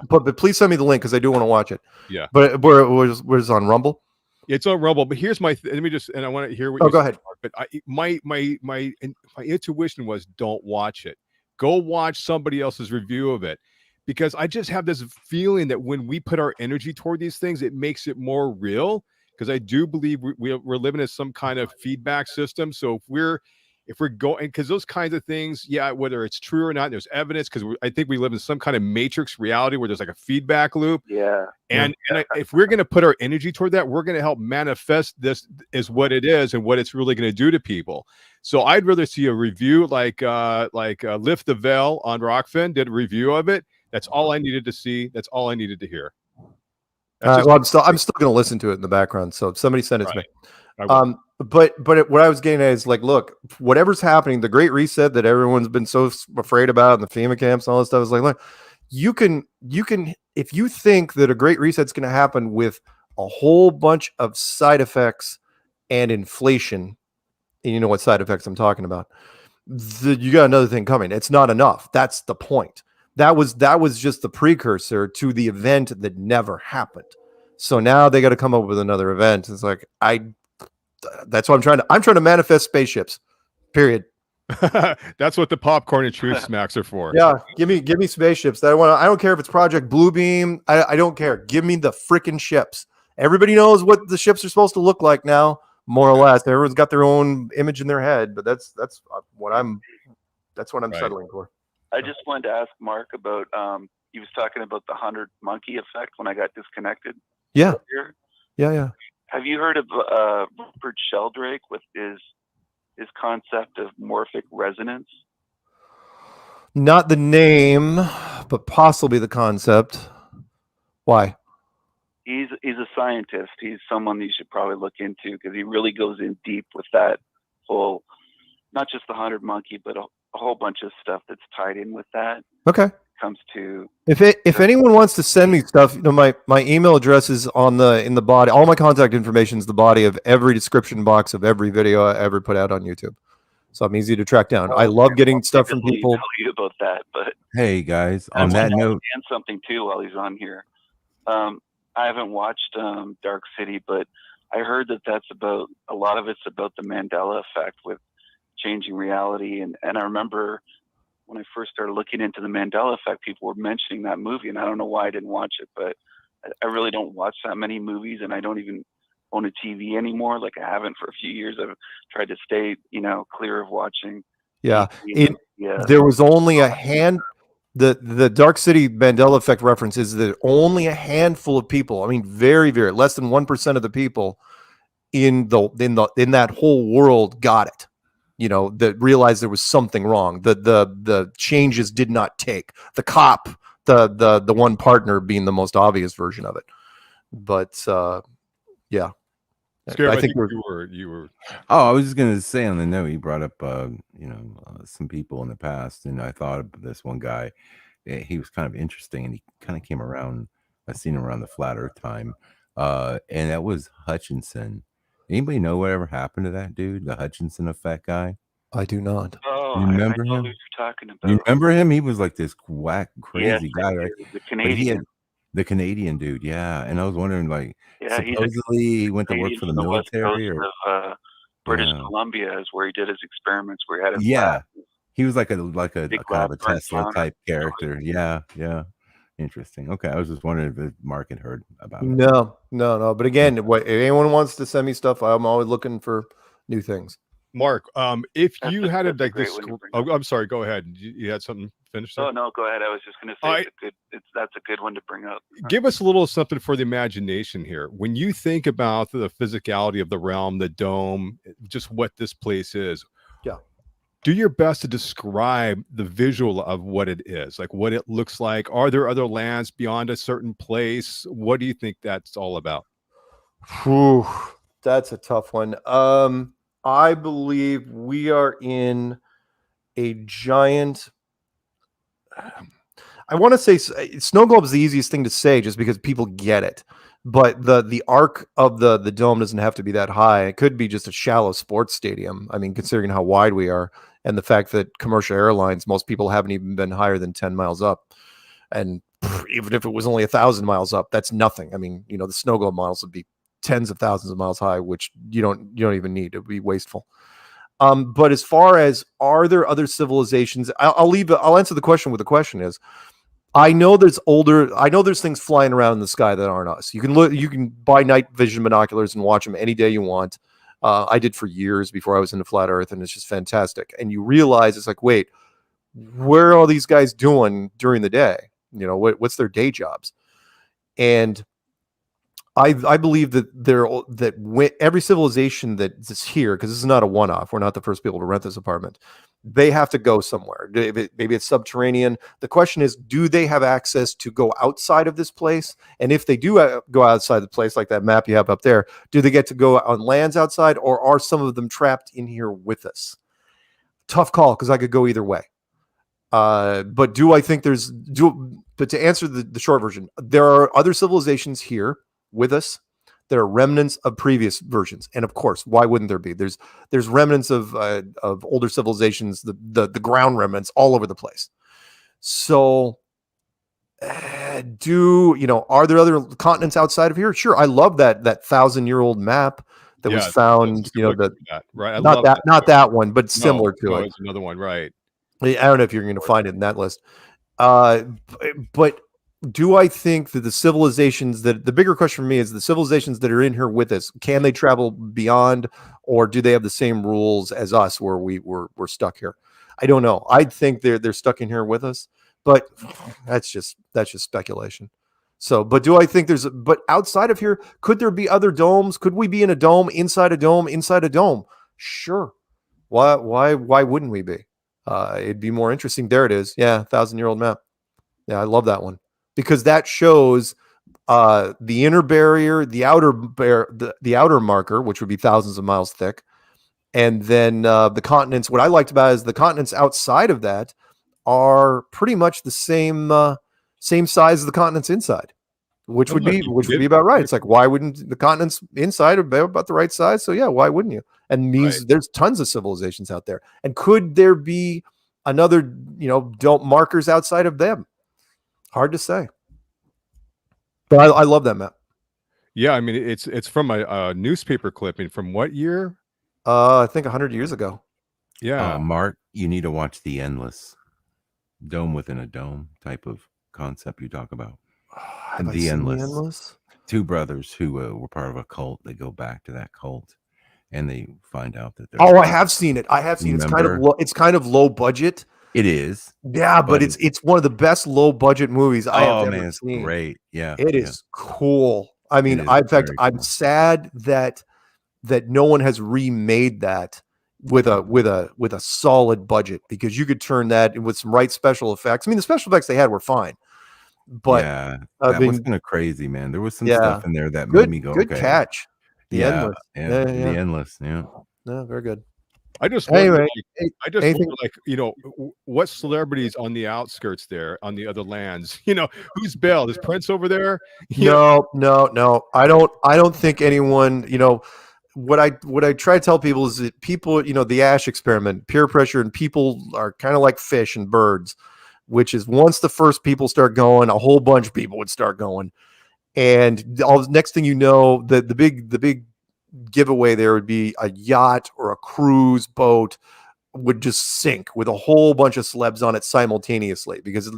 but please send me the link, because I do want to watch it. Yeah, but where it was on Rumble. It's on Rumble, but here's my. Let me just, and I want to hear what. Oh, go ahead. But my intuition was, don't watch it. Go watch somebody else's review of it. Because I just have this feeling that when we put our energy toward these things, it makes it more real. Because I do believe we're living in some kind of feedback system. So if we're going, because those kinds of things, whether it's true or not, there's evidence. Because I think we live in some kind of matrix reality where there's like a feedback loop. Yeah. And if we're going to put our energy toward that, we're going to help manifest this as what it is and what it's really going to do to people. So I'd rather see a review like Lift the Veil on Rockfin did a review of it. That's all I needed to see. That's all I needed to hear. I'm still going to listen to it in the background. So if somebody send it to me. But what I was getting at is look, whatever's happening, the Great Reset that everyone's been so afraid about, and the FEMA camps and all this stuff, is look, you can, if you think that a Great Reset's going to happen with a whole bunch of side effects and inflation, and you know what side effects I'm talking about, you got another thing coming. It's not enough. That's the point. That was just the precursor to the event that never happened. So now they got to come up with another event. It's like, that's what I'm trying to manifest spaceships, period. That's what the popcorn and Truth Smacks are for. Yeah. Give me spaceships. I don't care if it's Project Bluebeam. I don't care. Give me the freaking ships. Everybody knows what the ships are supposed to look like now, more or less. Everyone's got their own image in their head, but that's what I'm settling for. I just wanted to ask Mark about he was talking about the 100 monkey effect when I got disconnected. Yeah. Earlier. Yeah. Have you heard of Rupert Sheldrake with his concept of morphic resonance? Not the name, but possibly the concept. Why? He's a scientist. He's someone you should probably look into because he really goes in deep with that whole, not just the 100 monkey, but a whole bunch of stuff that's tied in with that. Okay. Comes to if anyone wants to send me stuff, you know, my email address is in the body. All my contact information is the body of every description box of every video I ever put out on YouTube. So I'm easy to track down. I love getting stuff from people. Tell you about that, but hey guys, on that note, and something too while he's on here. I haven't watched Dark City, but I heard that's about a lot of it's about the Mandela effect with changing reality, and I remember when I first started looking into the Mandela effect, people were mentioning that movie, and I don't know why I didn't watch it, but I really don't watch that many movies, and I don't even own a TV anymore. Like I haven't for a few years. I've tried to stay, clear of watching. Yeah, there was only a hand. The Dark City Mandela effect reference is that only a handful of people. I mean, very, very less than 1% of the people in that whole world got it. That realized there was something wrong. The changes did not take. The cop, the one partner being the most obvious version of it. But yeah. Scared, I think you were. Oh, I was just gonna say on the note, he brought up some people in the past, and I thought of this one guy. He was kind of interesting, and he kind of came around. I seen him around the Flat Earth time, and that was Hutchinson. Anybody know whatever happened to that dude, the Hutchinson effect guy? I do not. Oh, you remember him? Who you're talking about. You remember him? He was like this whack, crazy guy, right? The Canadian. The Canadian dude, yeah. And I was wondering, like, supposedly he went to work for the military or British Columbia is where he did his experiments, where he had his lab. He was like a kind of a Tesla type character. Yeah. Interesting. Okay, I was just wondering if Mark had heard about it. No. But again, if anyone wants to send me stuff, I'm always looking for new things. Mark, if you had like this, I'm sorry. Go ahead. You had something finished? Oh no, go ahead. I was just going to say that's a good one to bring up. Give us a little something for the imagination here. When you think about the physicality of the realm, the dome, just what this place is. Yeah. Do your best to describe the visual of what it is, like what it looks like. Are there other lands beyond a certain place? What do you think that's all about? Whew, that's a tough one. I believe we are in a giant. I want to say snow globe is the easiest thing to say just because people get it. But the arc of the dome doesn't have to be that high. It could be just a shallow sports stadium. I mean, considering how wide we are and the fact that commercial airlines, most people haven't even been higher than 10 miles up. And even if it was only 1,000 miles up, that's nothing. I mean, the snow globe miles would be tens of thousands of miles high, which you don't even need. It would be wasteful. But as far as are there other civilizations, I'll answer the question with the question is, I know there's things flying around in the sky that aren't us. You can buy night vision binoculars and watch them any day you want. I did for years before I was into flat Earth, and it's just fantastic. And you realize it's like, wait, where are all these guys doing during the day? What's their day jobs? And I believe that every civilization that's here, because this is not a one-off, we're not the first people to rent this apartment. They have to go somewhere. Maybe it's subterranean. The question is, do they have access to go outside of this place? And if they do go outside the place, like that map you have up there, do they get to go on lands outside, or are some of them trapped in here with us? Tough call, because I could go either way. But do I think but to answer the short version, there are other civilizations here with us. There are remnants of previous versions, and of course, why wouldn't there be? There's remnants of older civilizations, the ground remnants all over the place. So, are there other continents outside of here? Sure, I love that 1,000-year-old map that was found. Right? Not that one, but similar to it. It's another one, right? I don't know if you're going to find it in that list, but do I think that the civilizations that the bigger question for me is the civilizations that are in here with us, can they travel beyond, or do they have the same rules as us where we're stuck here? I don't know. I think they're stuck in here with us, but that's just speculation. So, but do I think but outside of here, could there be other domes? Could we be in a dome, inside a dome, inside a dome? Sure. Why wouldn't we be? It'd be more interesting. There it is. Yeah, 1,000-year-old map. Yeah, I love that one because that shows the inner barrier, the outer marker, which would be thousands of miles thick, and then the continents. What I liked about it is the continents outside of that are pretty much the same size as the continents inside, which would be about right. It's like, why wouldn't the continents inside be about the right size? So yeah, why wouldn't you? And means there's tons of civilizations out there. And could there be another, don't markers outside of them? Hard to say. But I love that map. Yeah, I mean it's from a newspaper clipping from what year? I think 100 years ago. Yeah. Mark, you need to watch The Endless. Dome within a dome type of concept you talk about. And The Endless. Two brothers who were part of a cult. They go back to that cult, and they find out that they're. Oh, I have seen it. It's kind of low budget. It is. Yeah, but it's one of the best low budget movies I have ever it's seen. Great. Yeah. It is cool. I mean, in fact, I'm sad that no one has remade that with a solid budget, because you could turn that with some right special effects. I mean, the special effects they had were fine, but yeah, that was kind of crazy, man. There was some stuff in there that made me go, good catch. The Endless. The Endless. Yeah. Yeah, very good. I just wonder, what celebrities on the outskirts there, on the other lands, who's bailed? Is Prince over there? No. I don't think anyone, what I try to tell people is that people, the Ash experiment, peer pressure, and people are kind of like fish and birds, which is once the first people start going, a whole bunch of people would start going. And next thing you know, the big giveaway there would be a yacht or a cruise boat would just sink with a whole bunch of celebs on it simultaneously, because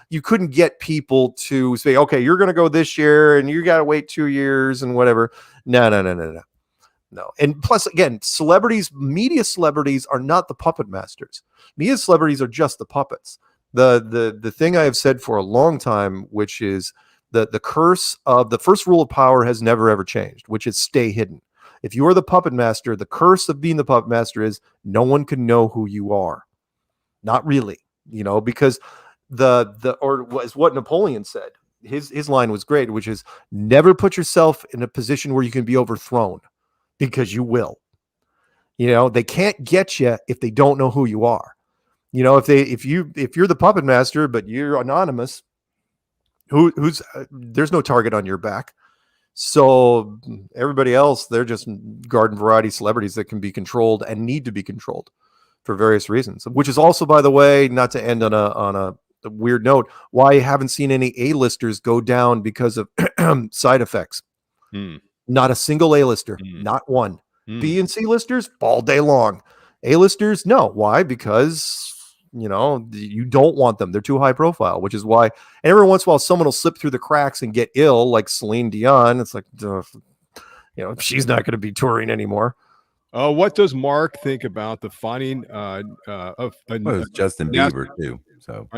you couldn't get people to say, okay, you're going to go this year and you got to wait 2 years and whatever. No. And plus, again, media celebrities are not the puppet masters. Media celebrities are just the puppets. The thing I have said for a long time, which is the curse of the first rule of power has never ever changed, which is stay hidden. If you are the puppet master, the curse of being the puppet master is no one can know who you are. Not really, because or was what Napoleon said. His line was great, which is never put yourself in a position where you can be overthrown, because you will. They can't get you if they don't know who you are. If you're the puppet master but you're anonymous, who's there's no target on your back. So everybody else, they're just garden variety celebrities that can be controlled and need to be controlled for various reasons, which is also, by the way, not to end on a weird note, why I haven't seen any A-listers go down because of side effects. Not a single A-lister, not one. B and C listers all day long. A-listers, no. Why? Because you don't want them. They're too high profile, which is why. And every once in a while, someone will slip through the cracks and get ill, like Celine Dion. It's like, she's not going to be touring anymore. What does Mark think about the finding of Justin Bieber too? So.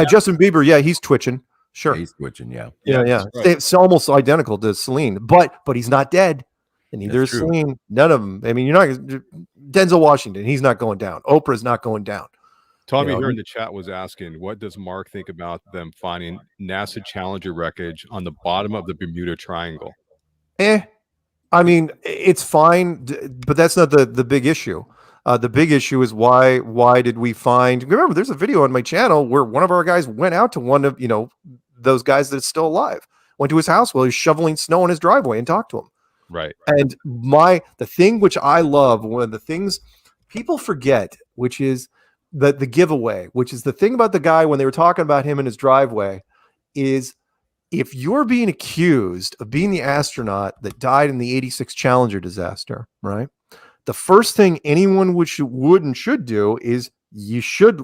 Justin Bieber. Yeah, he's twitching. Sure, he's twitching. Yeah. Right. It's almost identical to Celine, but he's not dead, and neither is Celine. None of them. I mean, you're not Denzel Washington. He's not going down. Oprah's not going down. Tommy here in the chat was asking, what does Mark think about them finding NASA Challenger wreckage on the bottom of the Bermuda Triangle? I mean, it's fine, but that's not the big issue. The big issue is why did we find? Remember, there's a video on my channel where one of our guys went out to one of those guys that's still alive. Went to his house while he was shoveling snow in his driveway and talked to him. Right. And the thing which I love, one of the things people forget, which is the giveaway, which is the thing about the guy when they were talking about him in his driveway, is if you're being accused of being the astronaut that died in the 86 Challenger disaster, right? The first thing anyone would and should do is you should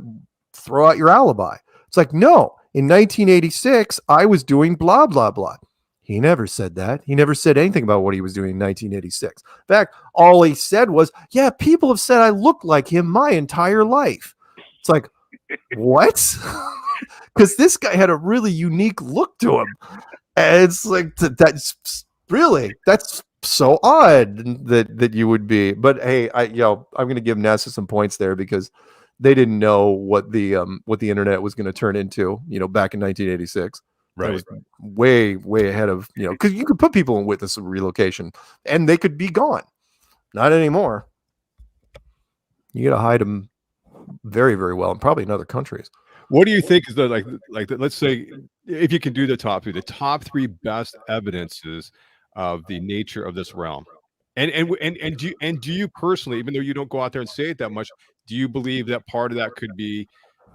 throw out your alibi. It's like, no, In 1986, I was doing blah, blah, blah. He never said that. He never said anything about what he was doing in 1986. In fact, all he said was, yeah, people have said I look like him my entire life. It's like, what? Because this guy had a really unique look to him. And it's like, that's so odd that you would be. But hey, I'm going to give NASA some points there because they didn't know what the internet was going to turn into, back in 1986. Right. That was way, way ahead of, because you could put people in witness of relocation and they could be gone. Not anymore. You got to hide them very, very well, and probably in other countries. What do you think is let's say, if you can do the top three best evidences of the nature of this realm? And do you personally, even though you don't go out there and say it that much, do you believe that part of that could be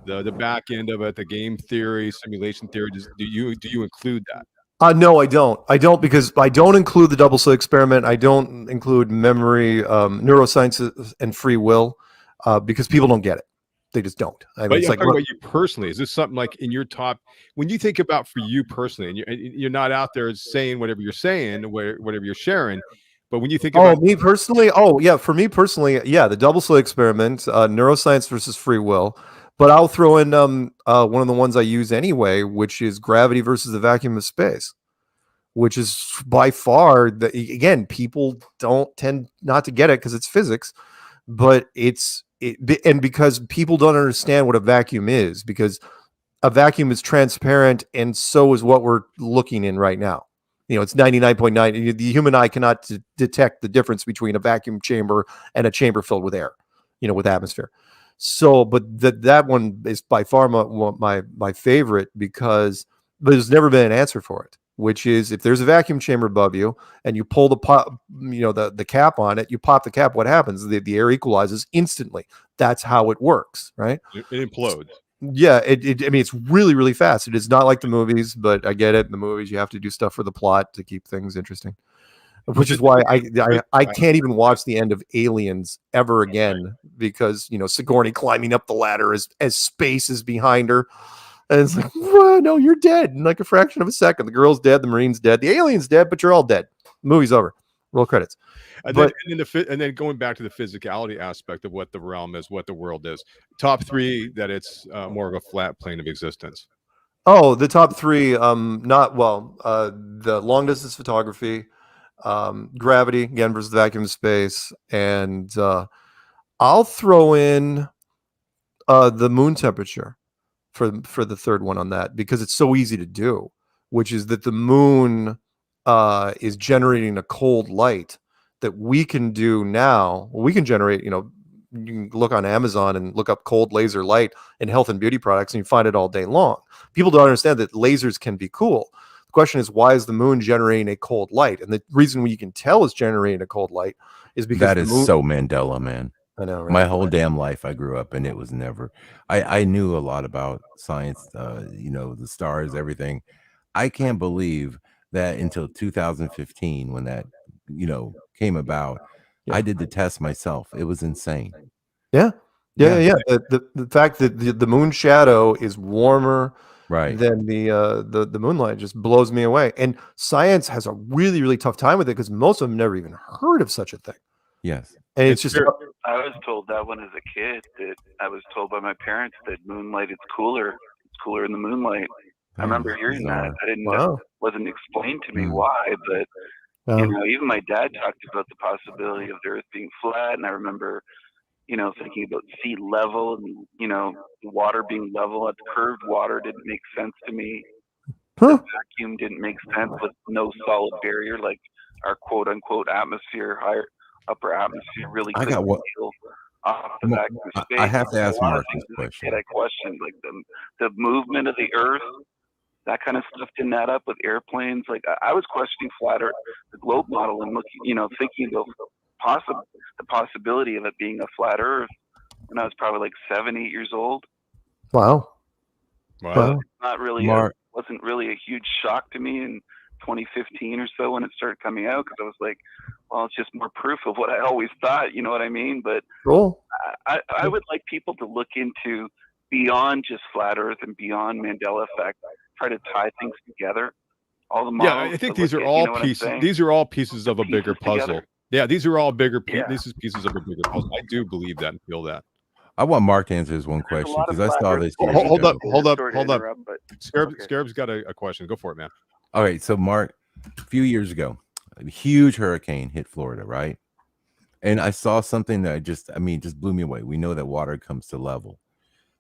the back end of it, the game theory, simulation theory? Do you include that? No, I don't. I don't, because I don't include the double slit experiment. I don't include memory, neuroscience, and free will, because people don't get it. They just don't. But I'm talking about you personally. Is this something like in your top, when you think about for you personally, and you're not out there saying whatever you're saying, whatever you're sharing, but when you think about me personally, for me personally, the double slit experiment, neuroscience versus free will. But I'll throw in one of the ones I use anyway, which is gravity versus the vacuum of space, which is by far again, people don't tend not to get it because it's physics, but and because people don't understand what a vacuum is, because a vacuum is transparent, and so is what we're looking in right now. It's 99.9. The human eye cannot detect the difference between a vacuum chamber and a chamber filled with air, with atmosphere. So, but that one is by far my favorite, because there's never been an answer for it, which is, if there's a vacuum chamber above you and you pull the pop, the cap on it, you pop the cap, what happens? The air equalizes instantly. That's how it works, right? It implodes. Yeah, I mean, it's really, really fast. It is not like the movies, but I get it. In the movies, you have to do stuff for the plot to keep things interesting, which is why I can't even watch the end of Aliens ever again, because Sigourney climbing up the ladder as space is behind her, and it's like, well, no, you're dead in like a fraction of a second. The girl's dead, the Marine's dead, the alien's dead, but you're all dead. The movie's over. Roll credits. And then going back to the physicality aspect of what the realm is, what the world is. Top three that it's more of a flat plane of existence. Oh, the top three, the long distance photography, gravity again versus the vacuum of space, and I'll throw in the moon temperature for the third one on that, because it's so easy to do, which is that the moon is generating a cold light that we can do now. We can generate, you can look on Amazon and look up cold laser light in health and beauty products, and you find it all day long. People don't understand that lasers can be cool. The question is, why is the moon generating a cold light? And the reason we can tell it's generating a cold light is because that is so Mandela, man. I know, right? My whole damn life I grew up, and it was never, I knew a lot about science, the stars, everything. I can't believe that until 2015, when that, came about, I did the test myself. It was insane. Yeah. The fact that the moon shadow is warmer than the moonlight just blows me away. And science has a really, really tough time with it, because most of them never even heard of such a thing. Yes. And it's just, I was told that when as a kid, that I was told by my parents that moonlight is cooler. It's cooler in the moonlight. I remember hearing that. I didn't know. Wasn't explained to me why, but even my dad talked about the possibility of the Earth being flat, and I remember, thinking about sea level and water being level. Curved water didn't make sense to me. The vacuum didn't make sense with no solid barrier, like our quote unquote atmosphere, upper atmosphere really couldn't feel off the vacuum of space. I have to ask Mark this question. I questioned like the movement of the Earth. That kind of stuff didn't add up with airplanes. Like I was questioning flat Earth, the globe model, and looking, thinking about the possibility of it being a flat Earth when I was probably like 7, 8 years old. Wow. It's not really, wasn't really a huge shock to me in 2015 or so when it started coming out, because I was like, well, it's just more proof of what I always thought. You know what I mean? But cool. I would like people to look into beyond just flat Earth and beyond Mandela effect, try to tie things together. All the Yeah, models. I think to these look are at, all you know what I'm pieces. saying? These are all pieces The of a bigger pieces puzzle. together. Yeah, these are all bigger. Yeah. These are pieces of a bigger puzzle. I do believe that and feel that. I want Mark to answer this one There's a question lot of because I flat saw Earth this theories. years Hold ago. up, hold up, Sorry to hold up. interrupt, but Scarab's got a question. Go for it, man. All right, so Mark, a few years ago, a huge hurricane hit Florida, right? And I saw something that just blew me away. We know that water comes to level.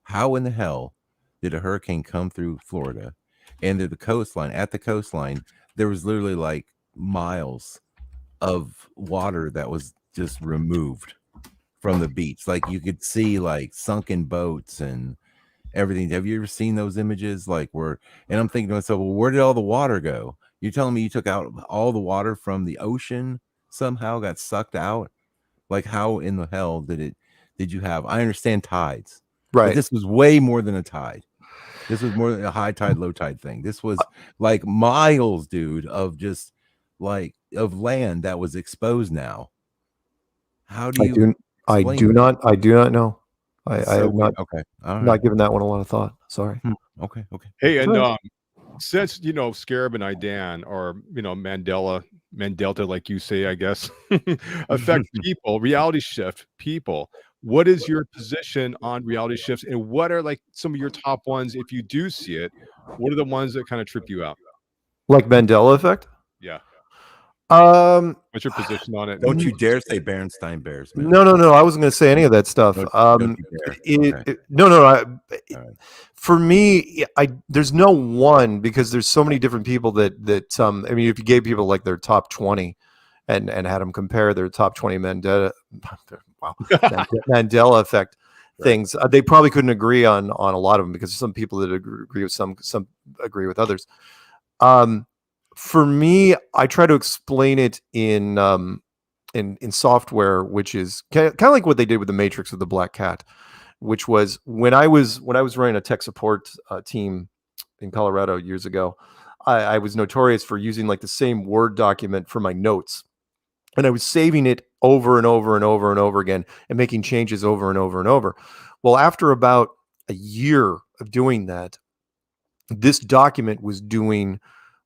How in the hell did a hurricane come through Florida and at the coastline, there was literally like miles of water that was just removed from the beach. Like you could see like sunken boats and everything. Have you ever seen those images? And I'm thinking to myself, well, where did all the water go? You're telling me you took out all the water from the ocean, somehow got sucked out? Like how in the hell did you have? I understand tides, but Right. this was way more than a tide. This was more than a high tide, low tide thing. This was like miles, dude, of just like of land that was exposed now. How do you? I do not know. I have not. Okay. All right. Not given that one a lot of thought. Sorry. Okay. Hey, and since Scarab and Dan are Mandela, like you say, I guess, affect people, reality shift people. What is your position on reality shifts, and what are like some of your top ones if you do see it? What are the ones that kind of trip you out? Like Mandela effect? Yeah. What's your position on it? Don't you dare say Berenstain Bears, man. No. I wasn't going to say any of that stuff. Don't you dare. No. For me, there's no one because there's so many different people that I mean, if you gave people like their top 20 and had them compare their top 20 Mandela effect things, they probably couldn't agree on a lot of them because some people that agree with some agree with others. For me, I try to explain it in software, which is kind of like what they did with the Matrix with the Black Cat, which was when I was running a tech support team in Colorado years ago. I was notorious for using like the same Word document for my notes, and I was saving it over and over and over and over again and making changes over and over and over. Well, after about a year of doing that, this document was doing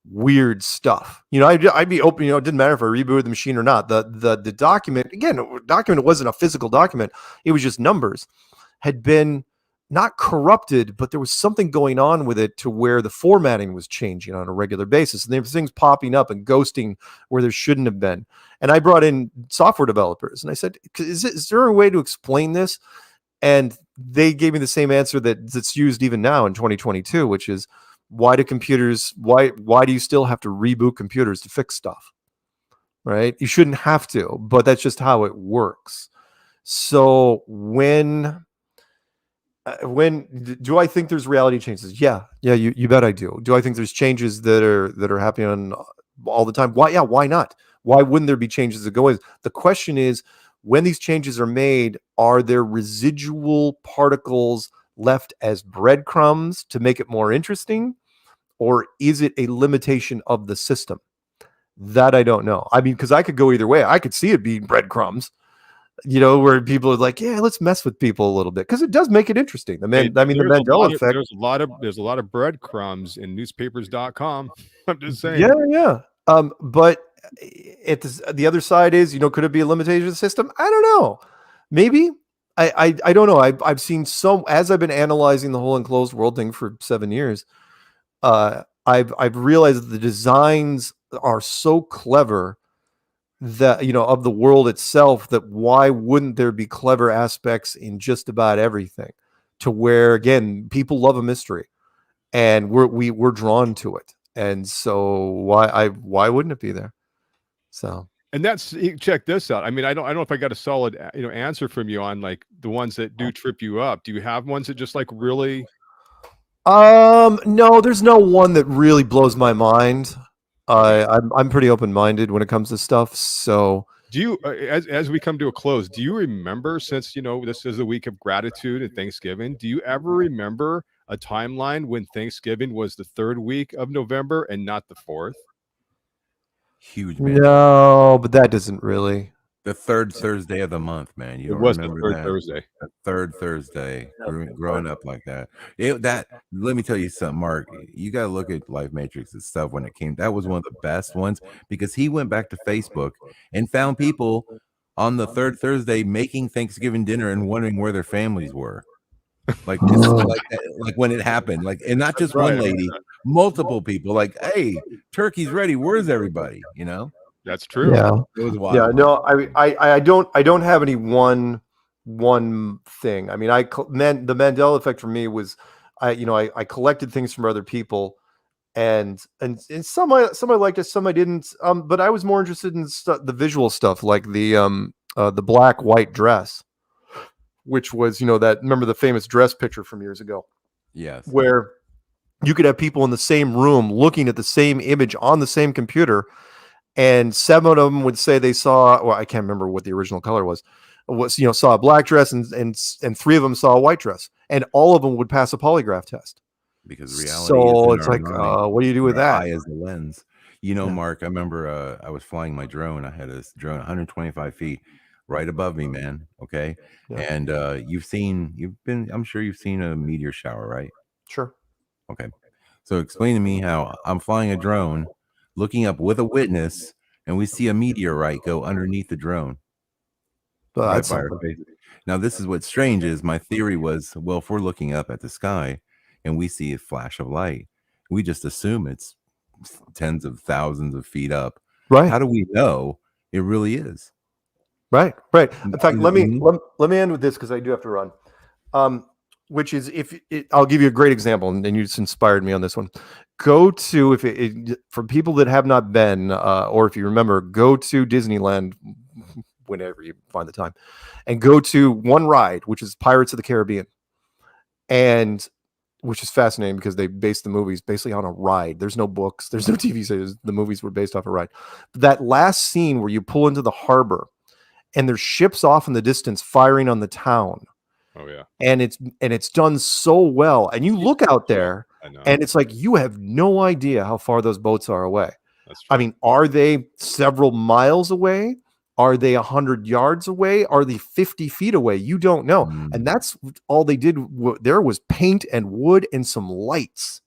weird stuff. I'd be open. It didn't matter if I rebooted the machine or not. The document, again, document wasn't a physical document. It was just numbers. Had been not corrupted, but there was something going on with it to where the formatting was changing on a regular basis. And there were things popping up and ghosting where there shouldn't have been. And I brought in software developers and I said, is there a way to explain this? And they gave me the same answer that's used even now in 2022, which is, why do you still have to reboot computers to fix stuff? Right? You shouldn't have to, but that's just how it works. So when do I think there's reality changes? Yeah, you bet I do. Do I think there's changes that are happening all the time? Why not? Why wouldn't there be changes that go in? The question is, when these changes are made, are there residual particles left as breadcrumbs to make it more interesting? Or is it a limitation of the system? That I don't know. I mean, because I could go either way. I could see it being breadcrumbs, where people are like, yeah, let's mess with people a little bit, because it does make it interesting. The Mandela effect. There's a lot of breadcrumbs in newspapers.com. I'm just saying. Yeah. But the other side is, could it be a limitation of the system? I don't know. Maybe. I don't know. I've seen as I've been analyzing the whole enclosed world thing for 7 years. I've realized that the designs are so clever that of the world itself, that why wouldn't there be clever aspects in just about everything, to where, again, people love a mystery and we're drawn to it, and so why wouldn't it be there? So, and check this out. I mean, I don't know if I got a solid answer from you on like the ones that do trip you up. Do you have ones that just like really? No, there's no one that really blows my mind. I'm pretty open-minded when it comes to stuff. So, do you, as we come to a close, do you remember, since this is a week of gratitude and Thanksgiving, do you ever remember a timeline when Thanksgiving was the 3rd week of November and not the 4th? Huge, man. No, but that doesn't really. The third Thursday of the month, man. You It don't was the remember third that? Thursday. The third Thursday. Growing up like that. Let me tell you something, Mark. You gotta look at Life Matrix's stuff when it came. That was one of the best ones because he went back to Facebook and found people on the third Thursday making Thanksgiving dinner and wondering where their families were. Like it's like when it happened, like, and not just one lady, multiple people. Like, hey, turkey's ready. Where's everybody? You know, That's true. Yeah. it was wild. Yeah, no, I don't have any one thing. I mean, the Mandela effect for me was I collected things from other people, and some I liked it, some I didn't. But I was more interested in the visual stuff, like the black white dress, which was remember the famous dress picture from years ago. Yes. Where you could have people in the same room looking at the same image on the same computer, and 7 of them would say they saw, well, I can't remember what the original color was saw a black dress, and 3 of them saw a white dress, and all of them would pass a polygraph test. Because reality So is it's like, what do you do with that? Eye is the lens. Mark, I remember I was flying my drone. I had a drone 125 feet right above me, man. Okay. Yeah. And I'm sure you've seen a meteor shower, right? Sure. Okay. So explain to me how I'm flying a drone, looking up with a witness, and we see a meteorite go underneath the drone. Right by our face. Now, this is what's strange is my theory was, well, if we're looking up at the sky and we see a flash of light, we just assume it's tens of thousands of feet up. Right. How do we know it really is? Right. In fact, let me end with this because I do have to run. Which is, I'll give you a great example, and you just inspired me on this one. Go to, for people that have not been, or if you remember, go to Disneyland whenever you find the time, and go to one ride, which is Pirates of the Caribbean, and which is fascinating because they based the movies basically on a ride. There's no books, there's no TV series. The movies were based off a ride. That last scene where you pull into the harbor, and there's ships off in the distance firing on the town. Oh yeah. And it's done so well. And you look out there and it's like you have no idea how far those boats are away. That's true. I mean, are they several miles away? Are they 100 yards away? Are they 50 feet away? You don't know. And that's all they did. There was paint and wood and some lights.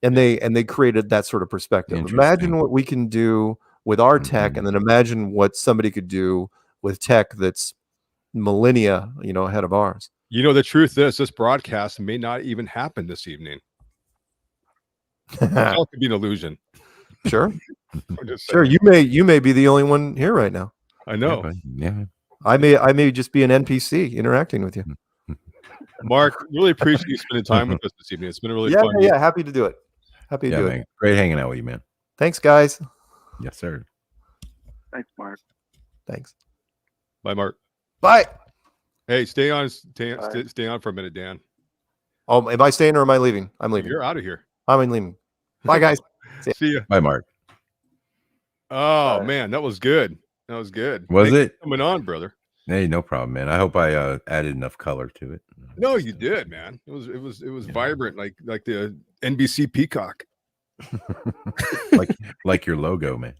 And they created that sort of perspective. Imagine what we can do with our tech, and then imagine what somebody could do with tech that's millennia ahead of ours. The truth is this broadcast may not even happen this evening. It all could be an illusion. Sure. Sure. You may be the only one here right now. I know. Yeah. I may just be an NPC interacting with you. Mark, really appreciate you spending time with us this evening. It's been really fun. Yeah, happy to do it. Happy to do it. Great hanging out with you, man. Thanks, guys. Yes, sir. Thanks, Mark. Thanks. Bye, Mark. Bye. Hey, stay on for a minute, Dan. Oh, am I staying or am I leaving? I'm leaving. You're out of here. I'm leaving. Bye, guys. See ya. Bye, Mark. Oh man, that was good. That was good. Was it coming on, brother? Hey, no problem, man. I hope I added enough color to it. No, you did, man. It was vibrant, like the NBC Peacock. like your logo, man.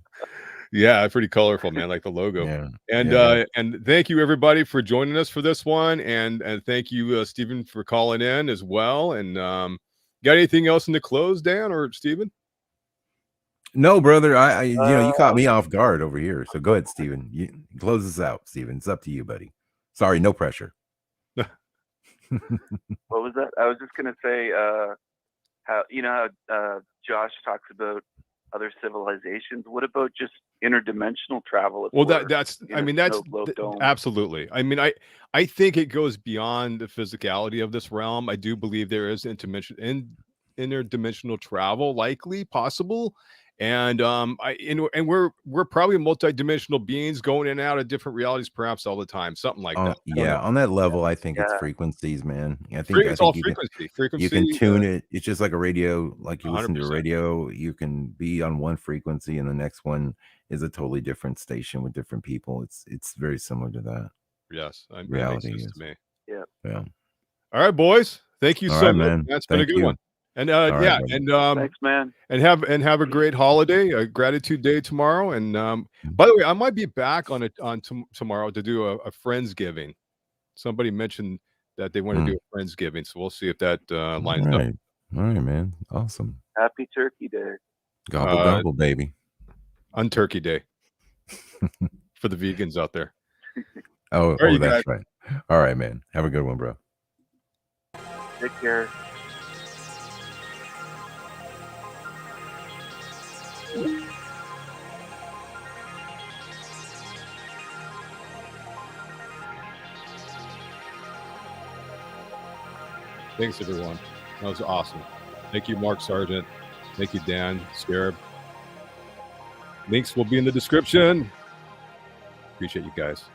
Yeah, pretty colorful, man, like the logo. Yeah. And thank you everybody for joining us for this one, and thank you, Stephen, for calling in as well. And got anything else in the close, Dan or Stephen? No, brother. I you caught me off guard over here. So go ahead, Stephen. You close this out, Stephen. It's up to you, buddy. Sorry, no pressure. What was that? I was just gonna say how Josh talks about other civilizations. What about just interdimensional travel? Well, that's absolutely. I mean, I think it goes beyond the physicality of this realm. I do believe there is interdimensional travel likely possible. And we're probably multi-dimensional beings going in and out of different realities, perhaps all the time, something like that. Yeah, on that level, I think it's frequencies, man. I think it's all frequency. You can tune it. It's just like a radio. Like you 100%. listen to a radio, you can be on one frequency, and the next one is a totally different station with different people. It's very similar to that. Yes, reality is to me. Yeah. All right, boys. Thank you so much, man. That's been a good one. And All right, yeah, brother. and Thanks, man. and have a great holiday, a gratitude day tomorrow. And by the way, I might be back on it on tomorrow to do a Friendsgiving. Somebody mentioned that they want to do a Friendsgiving, so we'll see if that lines up. All right, man. Awesome. Happy Turkey Day. Gobble gobble, baby. On Turkey Day for the vegans out there. Oh, All right, you that's guys. right. All right, man. Have a good one, bro. Take care. Thanks, everyone. That was awesome. Thank you, Mark Sargent. Thank you, Dan Scarab. Links will be in the description. Appreciate you guys.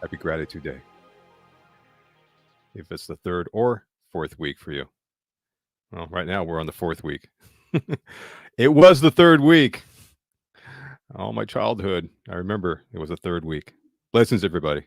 Happy Gratitude Day. If it's the 3rd or 4th week for you. Well, right now we're on the 4th week. It was the 3rd week. All my childhood, I remember it was the 3rd week. Blessings, everybody.